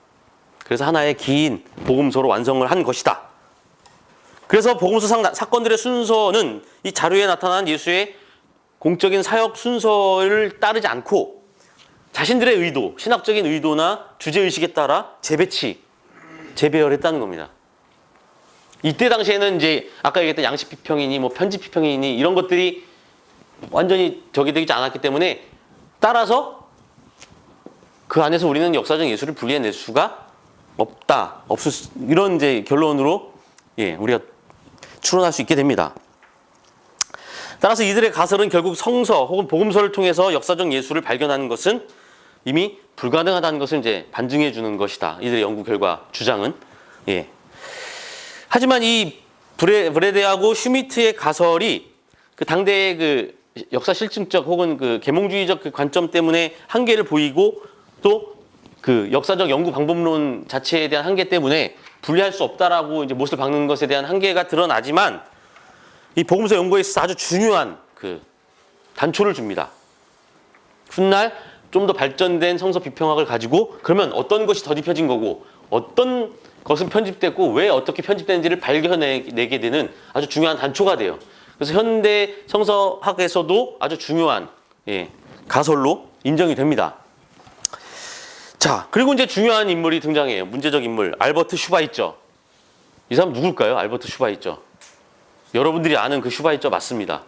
그래서 하나의 긴 복음서로 완성을 한 것이다. 그래서 복음서 사건들의 순서는 이 자료에 나타난 예수의 공적인 사역 순서를 따르지 않고 자신들의 의도, 신학적인 의도나 주제의식에 따라 재배열했다는 겁니다. 이때 당시에는 이제 아까 얘기했던 양식 비평이니 뭐 편집 비평이니 이런 것들이 완전히 되지 않았기 때문에 따라서 그 안에서 우리는 역사적 예수를 분리해낼 수가 없다. 이런 이제 결론으로 우리가 추론할 수 있게 됩니다. 따라서 이들의 가설은 결국 성서 혹은 복음서를 통해서 역사적 예수를 발견하는 것은 이미 불가능하다는 것을 이제 반증해 주는 것이다. 이들의 연구 결과 주장은. 하지만 이 브레데하고 슈미트의 가설이 그 당대의 그 역사 실증적 혹은 그 계몽주의적 그 관점 때문에 한계를 보이고 또 그 역사적 연구 방법론 자체에 대한 한계 때문에 분리할 수 없다라고 이제 못을 박는 것에 대한 한계가 드러나지만 이 복음서 연구에 있어서 아주 중요한 그 단초를 줍니다. 훗날 좀 더 발전된 성서 비평학을 가지고 그러면 어떤 것이 더딥혀진 거고 어떤 것은 편집됐고 왜 어떻게 편집되는지를 발견해내게 되는 아주 중요한 단초가 돼요. 그래서 현대 성서학에서도 아주 중요한 가설로 인정이 됩니다. 자, 그리고 이제 중요한 인물이 등장해요. 문제적 인물, 알버트 슈바이처. 이 사람 누굴까요? 알버트 슈바이처. 여러분들이 아는 그 슈바이처 맞습니다.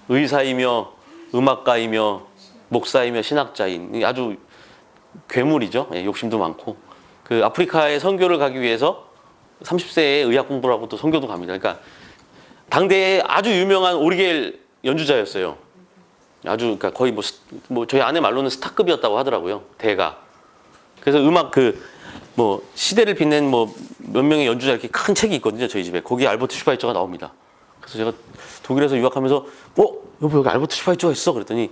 의사이며 음악가이며 목사이며 신학자인 아주 괴물이죠. 욕심도 많고. 그 아프리카에 선교를 가기 위해서 30세에 의학 공부를 하고 또 선교도 갑니다. 그러니까 당대에 아주 유명한 오리겔 연주자였어요. 아주 그러니까 거의 뭐 저희 아내 말로는 스타급이었다고 하더라고요. 대가. 그래서 음악 시대를 빛낸 몇 명의 연주자 이렇게 큰 책이 있거든요. 저희 집에. 거기에 알버트 슈바이처가 나옵니다. 그래서 제가 독일에서 유학하면서 여보 여기 알버트 슈바이처가 있어. 그랬더니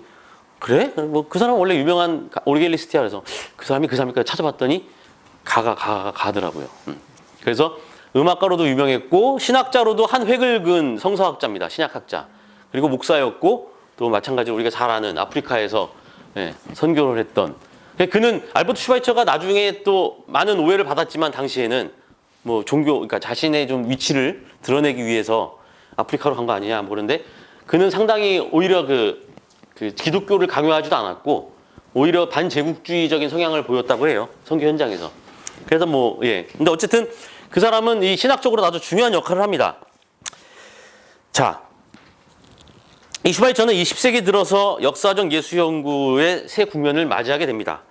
그래? 그 사람 원래 유명한 오리겔리스트야. 그래서 그 사람일까 찾아봤더니 가더라고요. 그래서 음악가로도 유명했고 신학자로도 한 획을 그은 성서학자입니다. 신약학자. 그리고 목사였고 또 마찬가지로 우리가 잘 아는 아프리카에서 선교를 했던 그는 알버트 슈바이처가 나중에 또 많은 오해를 받았지만 당시에는 그러니까 자신의 좀 위치를 드러내기 위해서 아프리카로 간 거 아니냐 그런데 그는 상당히 오히려 그 기독교를 강요하지도 않았고 오히려 반제국주의적인 성향을 보였다고 해요. 선교 현장에서. 그래서 근데 어쨌든 그 사람은 이 신학적으로 아주 중요한 역할을 합니다. 자, 이 슈바이처는 20세기 들어서 역사적 예수 연구의 새 국면을 맞이하게 됩니다.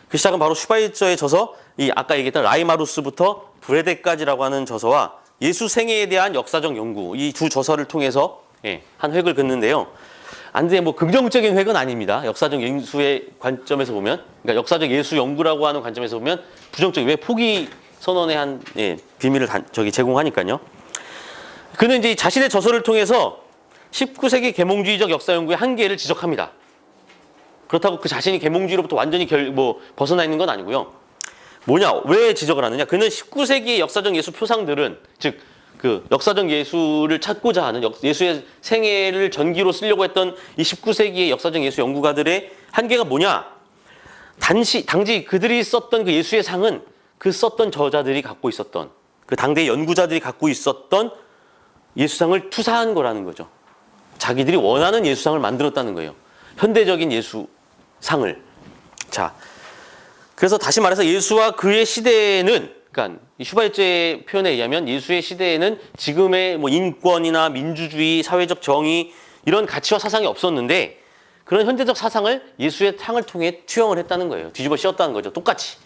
그 시작은 바로 슈바이처의 저서, 아까 얘기했던 라이마루스부터 브레데까지라고 하는 저서와 예수 생애에 대한 역사적 연구, 이 두 저서를 통해서 한 획을 긋는데요. 안데 긍정적인 획은 아닙니다. 역사적 예수의 관점에서 보면, 그러니까 역사적 예수 연구라고 하는 관점에서 보면 부정적인, 왜 포기 선언의 한 비밀을 제공하니까요. 그는 이제 자신의 저서를 통해서 19세기 계몽주의적 역사 연구의 한계를 지적합니다. 그렇다고 그 자신이 계몽주의로부터 완전히 벗어나 있는 건 아니고요. 왜 지적을 하느냐? 그는 19세기의 역사적 예수 표상들은 즉 그 역사적 예수를 찾고자 하는 예수의 생애를 전기로 쓰려고 했던 이 19세기의 역사적 예수 연구가들의 한계가 뭐냐? 당시 그들이 썼던 그 예수의 상은 그 썼던 저자들이 갖고 있었던 그 당대 연구자들이 갖고 있었던 예수상을 투사한 거라는 거죠. 자기들이 원하는 예수상을 만들었다는 거예요. 현대적인 예수상을. 자, 그래서 다시 말해서 예수와 그의 시대에는, 그러니까 슈바이처의 표현에 의하면 예수의 시대에는 지금의 인권이나 민주주의, 사회적 정의 이런 가치와 사상이 없었는데 그런 현대적 사상을 예수의 상을 통해 투영을 했다는 거예요. 뒤집어 씌웠다는 거죠. 똑같이.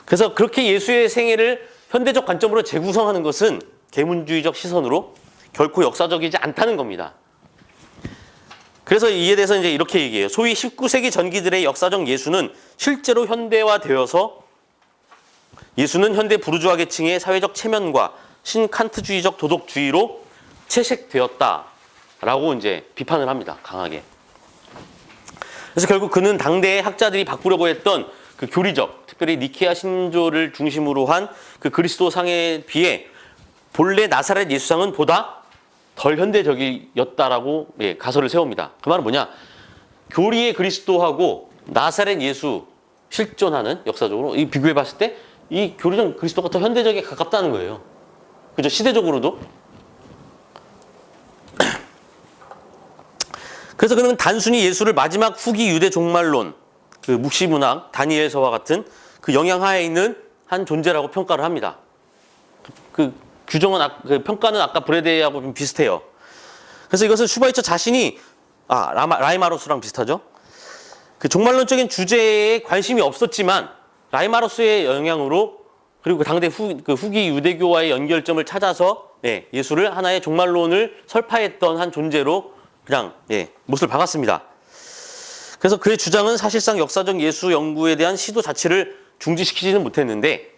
그래서 그렇게 예수의 생애를 현대적 관점으로 재구성하는 것은 계몽주의적 시선으로 결코 역사적이지 않다는 겁니다. 그래서 이에 대해서 이제 이렇게 얘기해요. 소위 19세기 전기들의 역사적 예수는 실제로 현대화되어서 예수는 현대 부르주아 계층의 사회적 체면과 신칸트주의적 도덕주의로 채색되었다라고 이제 비판을 합니다. 강하게. 그래서 결국 그는 당대의 학자들이 바꾸려고 했던 그 교리적, 특별히 니케아 신조를 중심으로 한 그 그리스도상에 비해 본래 나사렛 예수상은 보다 덜 현대적이었다라고 가설을 세웁니다. 그 말은 뭐냐? 교리의 그리스도하고 나사렛 예수 실존하는 역사적으로 이 비교해 봤을 때 이 교리적 그리스도가 더 현대적에 가깝다는 거예요. 그죠? 시대적으로도. 그래서 그는 단순히 예수를 마지막 후기 유대 종말론, 그 묵시문학, 다니엘서와 같은 그 영향하에 있는 한 존재라고 평가를 합니다. 그 평가는 아까 브레데하고 좀 비슷해요. 그래서 이것은 슈바이처 자신이 라이마루스랑 비슷하죠. 그 종말론적인 주제에 관심이 없었지만 라이마루스의 영향으로 그리고 그 당대 후기 유대교와의 연결점을 찾아서 예수를 하나의 종말론을 설파했던 한 존재로 그냥 못을 박았습니다. 그래서 그의 주장은 사실상 역사적 예수 연구에 대한 시도 자체를 중지시키지는 못했는데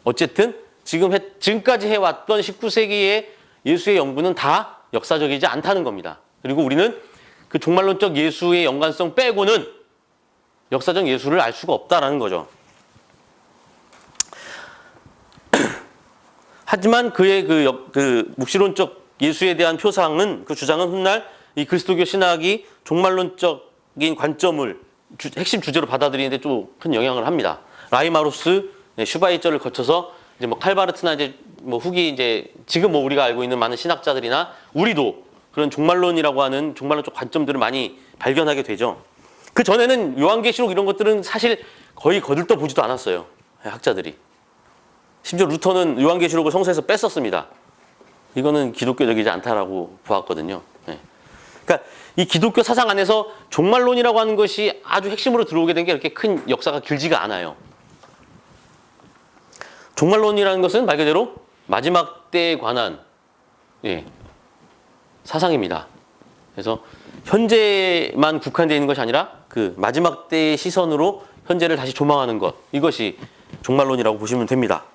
어쨌든 지금까지 해왔던 19세기의 예수의 연구는 다 역사적이지 않다는 겁니다. 그리고 우리는 그 종말론적 예수의 연관성 빼고는 역사적 예수를 알 수가 없다라는 거죠. 하지만 그의 그 묵시론적 예수에 대한 표상은 그 주장은 훗날 이 그리스도교 신학이 종말론적인 관점을 핵심 주제로 받아들이는데 좀 큰 영향을 합니다. 라이마루스, 슈바이처를 거쳐서 이제 뭐 칼바르트나 이제 뭐 후기 이제 지금 뭐 우리가 알고 있는 많은 신학자들이나 우리도 그런 종말론이라고 하는 종말론적 관점들을 많이 발견하게 되죠. 그 전에는 요한계시록 이런 것들은 사실 거의 거들떠 보지도 않았어요. 학자들이. 심지어 루터는 요한계시록을 성서에서 뺐었습니다. 이거는 기독교적이지 않다라고 보았거든요. 네. 그러니까 이 기독교 사상 안에서 종말론이라고 하는 것이 아주 핵심으로 들어오게 된 게 이렇게 큰 역사가 길지가 않아요. 종말론이라는 것은 말 그대로 마지막 때에 관한 사상입니다. 그래서 현재만 국한되어 있는 것이 아니라 그 마지막 때의 시선으로 현재를 다시 조망하는 것, 이것이 종말론이라고 보시면 됩니다.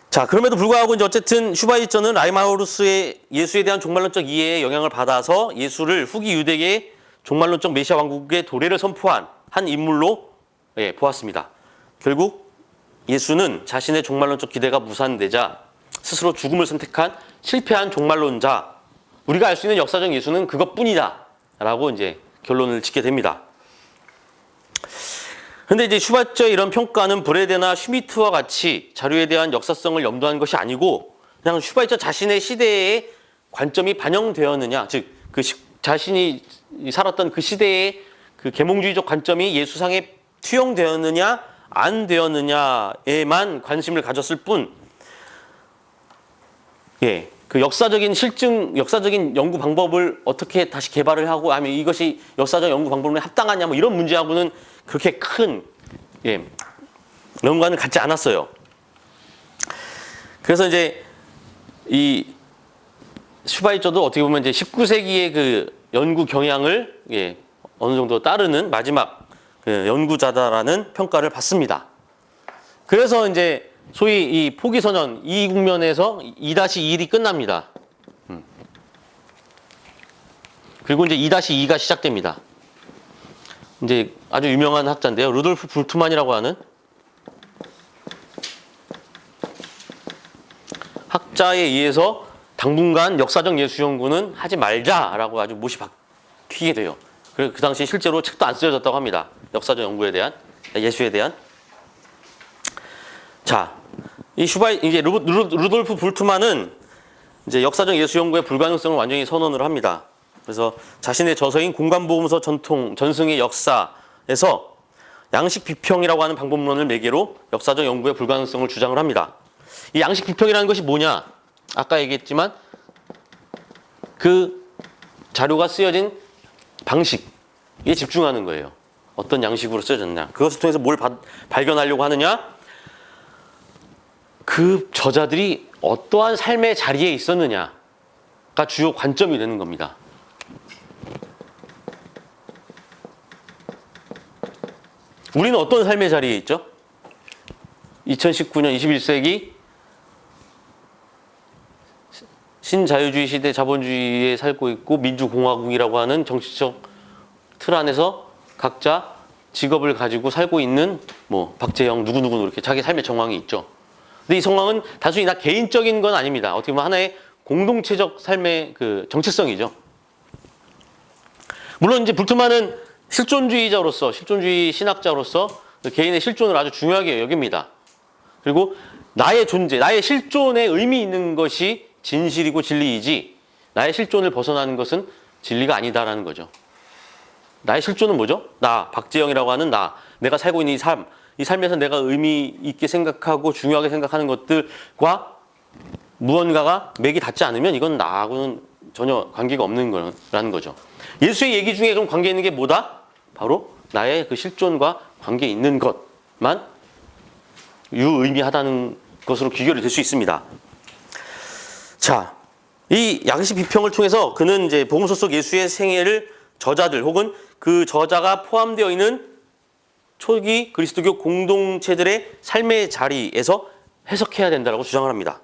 자, 그럼에도 불구하고 이제 어쨌든 슈바이처는 라이마우루스의 예수에 대한 종말론적 이해에 영향을 받아서 예수를 후기 유대계의 종말론적 메시아 왕국의 도래를 선포한 한 인물로 보았습니다. 결국 예수는 자신의 종말론적 기대가 무산되자 스스로 죽음을 선택한 실패한 종말론자, 우리가 알 수 있는 역사적 예수는 그것뿐이다 라고 이제 결론을 짓게 됩니다. 근데 이제 슈바이처의 이런 평가는 브레데나 슈미트와 같이 자료에 대한 역사성을 염두한 것이 아니고 그냥 슈바이처 자신의 시대의 관점이 반영되었느냐, 즉 그 자신이 살았던 그 시대의 그 계몽주의적 관점이 예수상에 투영되었느냐 안 되었느냐에만 관심을 가졌을 뿐, 그 역사적인 연구 방법을 어떻게 다시 개발을 하고 하면 이것이 역사적 연구 방법에 합당하냐 뭐 이런 문제하고는 그렇게 큰 연관을 갖지 않았어요. 그래서 이제 이 슈바이처도 어떻게 보면 이제 19세기의 그 연구 경향을 어느 정도 따르는 마지막 그 연구자다라는 평가를 받습니다. 그래서 이제 소위 이 포기선언 이 국면에서 2-1이 끝납니다. 그리고 이제 2-2가 시작됩니다. 이제 아주 유명한 학자인데요. 루돌프 불트만이라고 하는 학자에 의해서 당분간 역사적 예수 연구는 하지 말자라고 아주 못이 박히게 돼요. 그리고 그 당시 실제로 책도 안 쓰여졌다고 합니다. 역사적 연구에 대한, 예수에 대한. 자, 이제 루돌프 불트만은 이제 역사적 예수 연구의 불가능성을 완전히 선언을 합니다. 그래서 자신의 저서인 공간보험서 전승의 역사에서 양식 비평이라고 하는 방법론을 매개로 역사적 연구의 불가능성을 주장을 합니다. 이 양식 비평이라는 것이 뭐냐? 아까 얘기했지만 그 자료가 쓰여진 방식에 집중하는 거예요. 어떤 양식으로 쓰여졌냐? 그것을 통해서 뭘 발견하려고 하느냐? 그 저자들이 어떠한 삶의 자리에 있었느냐가 주요 관점이 되는 겁니다. 우리는 어떤 삶의 자리에 있죠? 2019년 21세기 신자유주의 시대 자본주의에 살고 있고 민주공화국이라고 하는 정치적 틀 안에서 각자 직업을 가지고 살고 있는 뭐 박재영 누구누구 이렇게 자기 삶의 정황이 있죠. 근데 이 상황은 단순히 나 개인적인 건 아닙니다. 어떻게 보면 하나의 공동체적 삶의 그 정체성이죠. 물론 이제 불트만은 실존주의 신학자로서 개인의 실존을 아주 중요하게 여깁니다. 그리고 나의 존재, 나의 실존에 의미 있는 것이 진실이고 진리이지 나의 실존을 벗어나는 것은 진리가 아니다라는 거죠. 나의 실존은 뭐죠? 나, 박재영이라고 하는 내가 살고 있는 이 삶에서 내가 의미 있게 생각하고 중요하게 생각하는 것들과 무언가가 맥이 닿지 않으면 이건 나하고는 전혀 관계가 없는 거라는 거죠. 예수의 얘기 중에 좀 관계 있는 게 뭐다? 바로 나의 그 실존과 관계 있는 것만 유의미하다는 것으로 귀결이 될 수 있습니다. 자, 이 양식 비평을 통해서 그는 이제 복음서 속 예수의 생애를 저자들 혹은 그 저자가 포함되어 있는 초기 그리스도교 공동체들의 삶의 자리에서 해석해야 된다고 주장을 합니다.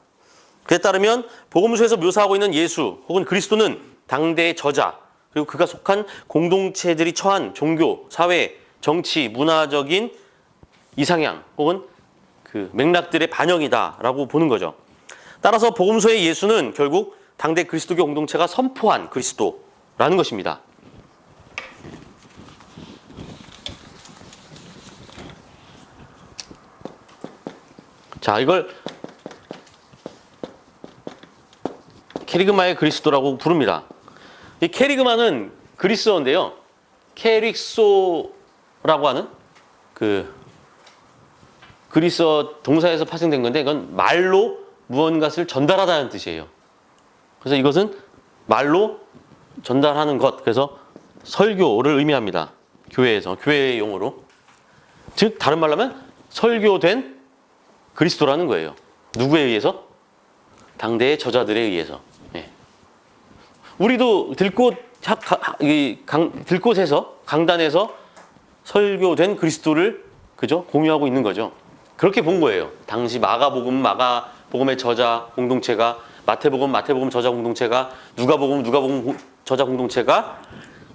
그에 따르면 복음서에서 묘사하고 있는 예수 혹은 그리스도는 당대의 저자 그리고 그가 속한 공동체들이 처한 종교, 사회, 정치, 문화적인 이상향 혹은 그 맥락들의 반영이다라고 보는 거죠. 따라서 복음서의 예수는 결국 당대 그리스도교 공동체가 선포한 그리스도라는 것입니다. 자, 이걸 케리그마의 그리스도라고 부릅니다. 이 케리그마는 그리스어인데요. 케릭소라고 하는 그 그리스어 동사에서 파생된 건데 이건 말로 무언가를 전달하다는 뜻이에요. 그래서 이것은 말로 전달하는 것. 그래서 설교를 의미합니다. 교회에서 교회의 용어로. 즉 다른 말로 하면 설교된 그리스도라는 거예요. 누구에 의해서? 당대의 저자들에 의해서. 예. 우리도 들꽃에서 강단에서 설교된 그리스도를 그죠? 공유하고 있는 거죠. 그렇게 본 거예요. 당시 마가복음의 저자 공동체가 마태복음 저자 공동체가 누가복음 저자 공동체가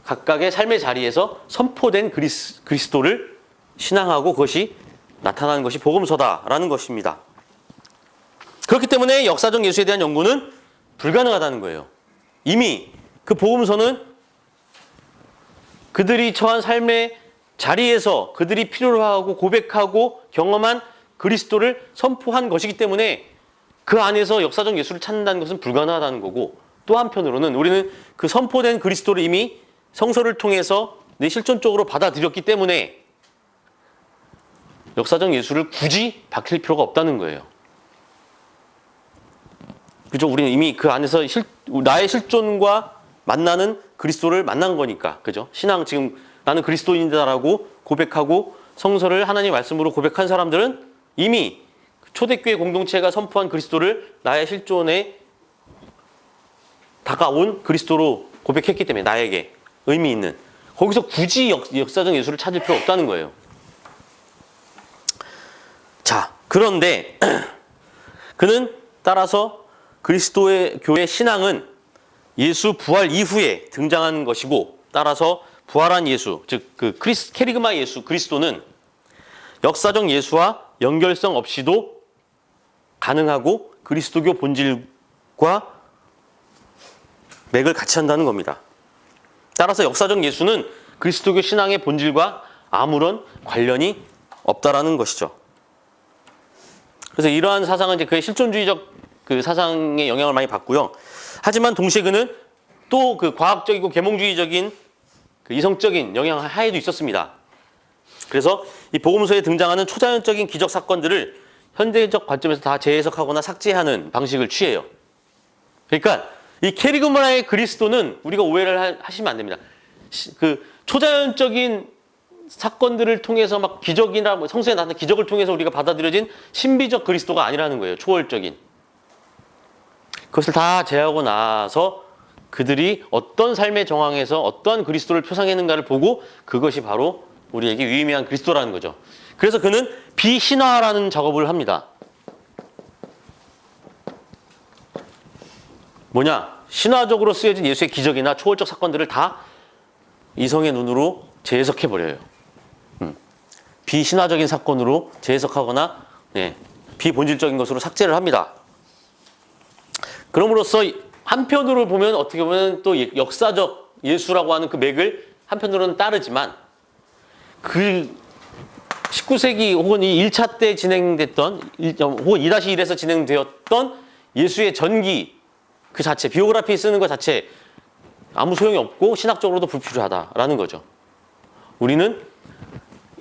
각각의 삶의 자리에서 선포된 그리스도를 신앙하고 그것이 나타나는 것이 복음서다라는 것입니다. 그렇기 때문에 역사적 예수에 대한 연구는 불가능하다는 거예요. 이미 그 복음서는 그들이 처한 삶의 자리에서 그들이 필요로 하고 고백하고 경험한 그리스도를 선포한 것이기 때문에 그 안에서 역사적 예수를 찾는다는 것은 불가능하다는 거고, 또 한편으로는 우리는 그 선포된 그리스도를 이미 성서를 통해서 내 실존적으로 받아들였기 때문에 역사적 예수를 굳이 밝힐 필요가 없다는 거예요. 그죠? 우리는 이미 그 안에서 나의 실존과 만나는 그리스도를 만난 거니까. 그죠? 신앙 지금 나는 그리스도인이다라고 고백하고 성서를 하나님 말씀으로 고백한 사람들은 이미 초대교회 공동체가 선포한 그리스도를 나의 실존에 다가온 그리스도로 고백했기 때문에 나에게 의미 있는, 거기서 굳이 역사적 예수를 찾을 필요 없다는 거예요. 자, 그런데 그는 따라서 그리스도의 교회 신앙은 예수 부활 이후에 등장한 것이고, 따라서 부활한 예수, 즉 그 케리그마 예수 그리스도는 역사적 예수와 연결성 없이도 가능하고 그리스도교 본질과 맥을 같이 한다는 겁니다. 따라서 역사적 예수는 그리스도교 신앙의 본질과 아무런 관련이 없다라는 것이죠. 그래서 이러한 사상은 이제 그의 실존주의적 그 사상의 영향을 많이 받고요. 하지만 동시에 그는 또 그 과학적이고 계몽주의적인 그 이성적인 영향 하에도 있었습니다. 그래서 이 복음서에 등장하는 초자연적인 기적 사건들을 현대적 관점에서 다 재해석하거나 삭제하는 방식을 취해요. 그러니까 이 케리그마의 그리스도는 우리가 오해를 하시면 안 됩니다. 그 초자연적인 사건들을 통해서 막 기적이나 성서에 나타난 기적을 통해서 우리가 받아들여진 신비적 그리스도가 아니라는 거예요. 초월적인. 그것을 다 제하고 나서 그들이 어떤 삶의 정황에서 어떠한 그리스도를 표상했는가를 보고 그것이 바로 우리에게 유의미한 그리스도라는 거죠. 그래서 그는 비신화라는 작업을 합니다. 뭐냐? 신화적으로 쓰여진 예수의 기적이나 초월적 사건들을 다 이성의 눈으로 재해석해버려요. 비신화적인 사건으로 재해석하거나 비본질적인 것으로 삭제를 합니다. 그럼으로써 한편으로 보면 어떻게 보면 또 역사적 예수라고 하는 그 맥을 한편으로는 따르지만 그 19세기 혹은 이 1차 때 진행됐던 혹은 2-1에서 진행되었던 예수의 전기 그 자체, 비오그래피 쓰는 것 자체 아무 소용이 없고 신학적으로도 불필요하다라는 거죠. 우리는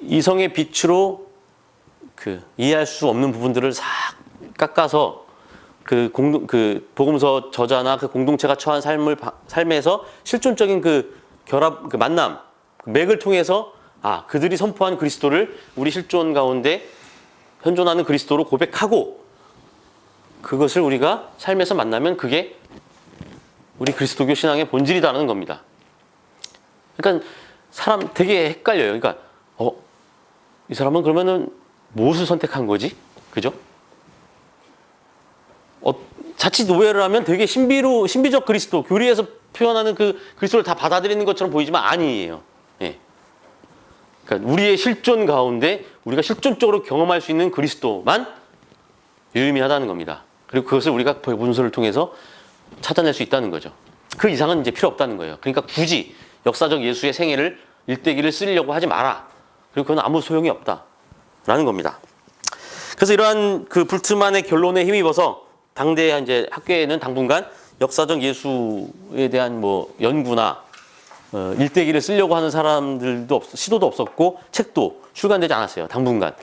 이성의 빛으로 이해할 수 없는 부분들을 싹 깎아서 그 복음서 저자나 그 공동체가 처한 삶에서 실존적인 그 결합, 그 만남, 그 맥을 통해서 그들이 선포한 그리스도를 우리 실존 가운데 현존하는 그리스도로 고백하고 그것을 우리가 삶에서 만나면 그게 우리 그리스도교 신앙의 본질이라는 겁니다. 그러니까 사람 되게 헷갈려요. 그러니까 이 사람은 그러면은 무엇을 선택한 거지? 그죠? 자칫 오해를 하면 되게 신비적 그리스도, 교리에서 표현하는 그 그리스도를 다 받아들이는 것처럼 보이지만 아니에요. 예. 그러니까 우리의 실존 가운데 우리가 실존적으로 경험할 수 있는 그리스도만 유의미하다는 겁니다. 그리고 그것을 우리가 문서를 통해서 찾아낼 수 있다는 거죠. 그 이상은 이제 필요 없다는 거예요. 그러니까 굳이 역사적 예수의 생애를 일대기를 쓰려고 하지 마라. 그리고 그건 아무 소용이 없다라는 겁니다. 그래서 이러한 그 불트만의 결론에 힘입어서 당대 이제 학계에는 당분간 역사적 예수에 대한 뭐 연구나 일대기를 쓰려고 하는 사람들도 시도도 없었고 책도 출간되지 않았어요. 당분간.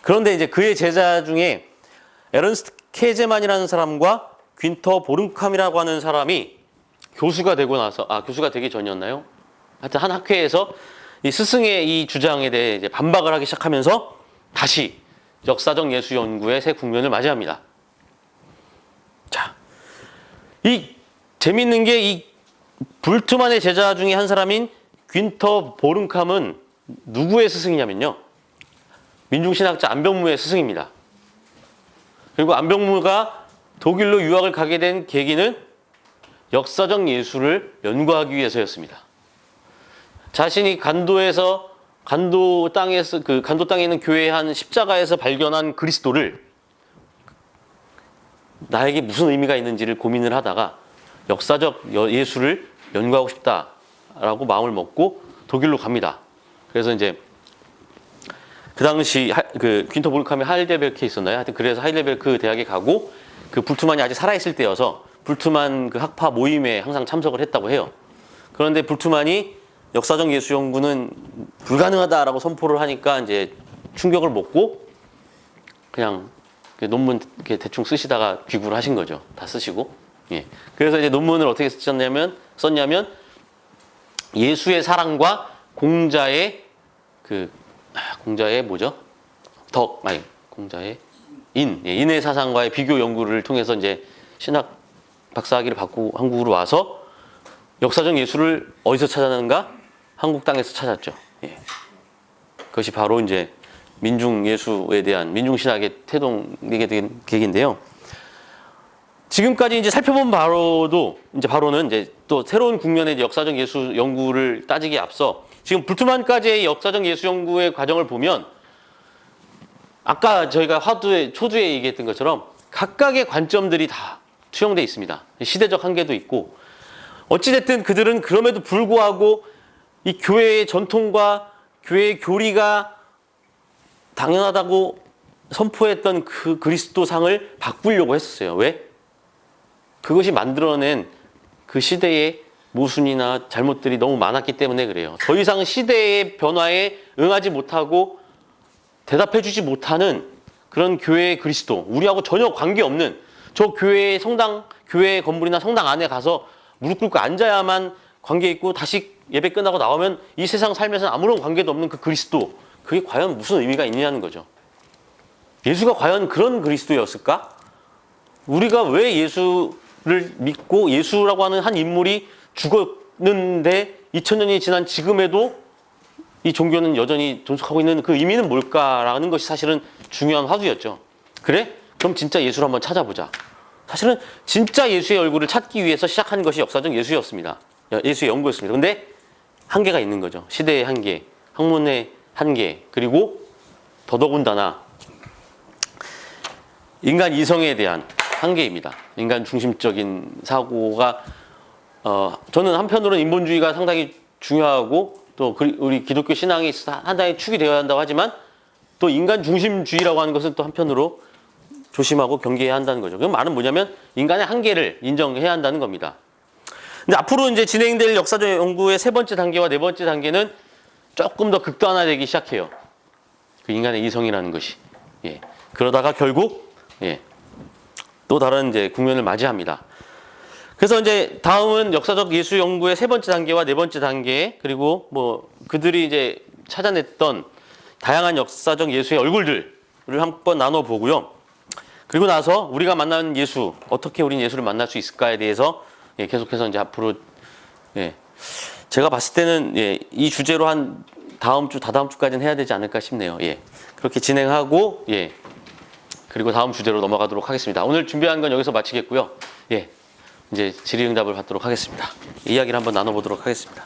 그런데 이제 그의 제자 중에 에른스트 케제만이라는 사람과 귄터 보름캄이라고 하는 사람이 교수가 되고 나서 교수가 되기 전이었나요? 하여튼 한 학회에서 이 스승의 이 주장에 대해 이제 반박을 하기 시작하면서 다시 역사적 예수 연구의 새 국면을 맞이합니다. 자, 이 재밌는 게 이 불트만의 제자 중에 한 사람인 귄터 보름캄은 누구의 스승이냐면요. 민중신학자 안병무의 스승입니다. 그리고 안병무가 독일로 유학을 가게 된 계기는 역사적 예수를 연구하기 위해서였습니다. 자신이 간도 땅에 있는 교회의 한 십자가에서 발견한 그리스도를 나에게 무슨 의미가 있는지를 고민을 하다가 역사적 예수를 연구하고 싶다라고 마음을 먹고 독일로 갑니다. 그래서 이제 그 당시 그 귄터 보름캄이 하이델베르크에 있었나요? 하여튼 그래서 하이델베르크 대학에 가고 그 불트만이 아직 살아있을 때여서 불트만 그 학파 모임에 항상 참석을 했다고 해요. 그런데 불트만이 역사적 예수 연구는 불가능하다라고 선포를 하니까 이제 충격을 먹고 그냥 논문 이렇게 대충 쓰시다가 귀국을 하신 거죠. 다 쓰시고. 예. 그래서 이제 논문을 어떻게 썼냐면 예수의 사랑과 공자의 뭐죠? 공자의 인의 사상과의 비교 연구를 통해서 이제 신학 박사학위를 받고 한국으로 와서 역사적 예수를 어디서 찾았는가? 한국 땅에서 찾았죠. 예. 그것이 바로 이제 민중 예수에 대한 민중신학의 태동이게 된 계기인데요. 지금까지 이제 살펴본 바로는 이제 또 새로운 국면의 역사적 예수 연구를 따지기에 앞서 지금 불트만까지의 역사적 예수 연구의 과정을 보면 아까 저희가 초두에 얘기했던 것처럼 각각의 관점들이 다 투영되어 있습니다. 시대적 한계도 있고 어찌됐든 그들은 그럼에도 불구하고 이 교회의 전통과 교회의 교리가 당연하다고 선포했던 그 그리스도상을 바꾸려고 했었어요. 왜? 그것이 만들어낸 그 시대의 모순이나 잘못들이 너무 많았기 때문에 그래요. 더 이상 시대의 변화에 응하지 못하고 대답해주지 못하는 그런 교회의 그리스도, 우리하고 전혀 관계없는 저 교회의 교회 건물이나 성당 안에 가서 무릎 꿇고 앉아야만 관계 있고 다시 예배 끝나고 나오면 이 세상 살면서 아무런 관계도 없는 그 그리스도, 그게 과연 무슨 의미가 있느냐는 거죠. 예수가 과연 그런 그리스도였을까? 우리가 왜 예수를 믿고 예수라고 하는 한 인물이 죽었는데 2000년이 지난 지금에도 이 종교는 여전히 존속하고 있는 그 의미는 뭘까라는 것이 사실은 중요한 화두였죠. 그래? 그럼 진짜 예수를 한번 찾아보자. 사실은 진짜 예수의 얼굴을 찾기 위해서 시작한 것이 역사적 예수였습니다. 예수의 연구였습니다. 그런데 한계가 있는 거죠. 시대의 한계, 학문의 한계, 그리고 더더군다나 인간 이성에 대한 한계입니다. 인간 중심적인 사고가 저는 한편으로는 인본주의가 상당히 중요하고 또 우리 기독교 신앙이 하나의 축이 되어야 한다고 하지만 또 인간 중심주의라고 하는 것은 또 한편으로 조심하고 경계해야 한다는 거죠. 그럼 말은 뭐냐면 인간의 한계를 인정해야 한다는 겁니다. 근데 앞으로 이제 진행될 역사적 연구의 세 번째 단계와 네 번째 단계는 조금 더 극단화되기 시작해요. 그 인간의 이성이라는 것이. 예. 그러다가 결국 또 다른 이제 국면을 맞이합니다. 그래서 이제 다음은 역사적 예수 연구의 세 번째 단계와 네 번째 단계, 그리고 뭐 그들이 이제 찾아냈던 다양한 역사적 예수의 얼굴들을 한번 나눠보고요. 그리고 나서 우리가 만나는 예수, 어떻게 우린 예수를 만날 수 있을까에 대해서 계속해서 이제 앞으로 제가 봤을 때는 이 주제로 한 다다음 주까지는 해야 되지 않을까 싶네요. 그렇게 진행하고 그리고 다음 주제로 넘어가도록 하겠습니다. 오늘 준비한 건 여기서 마치겠고요. 이제 질의응답을 받도록 하겠습니다. 이야기를 한번 나눠보도록 하겠습니다.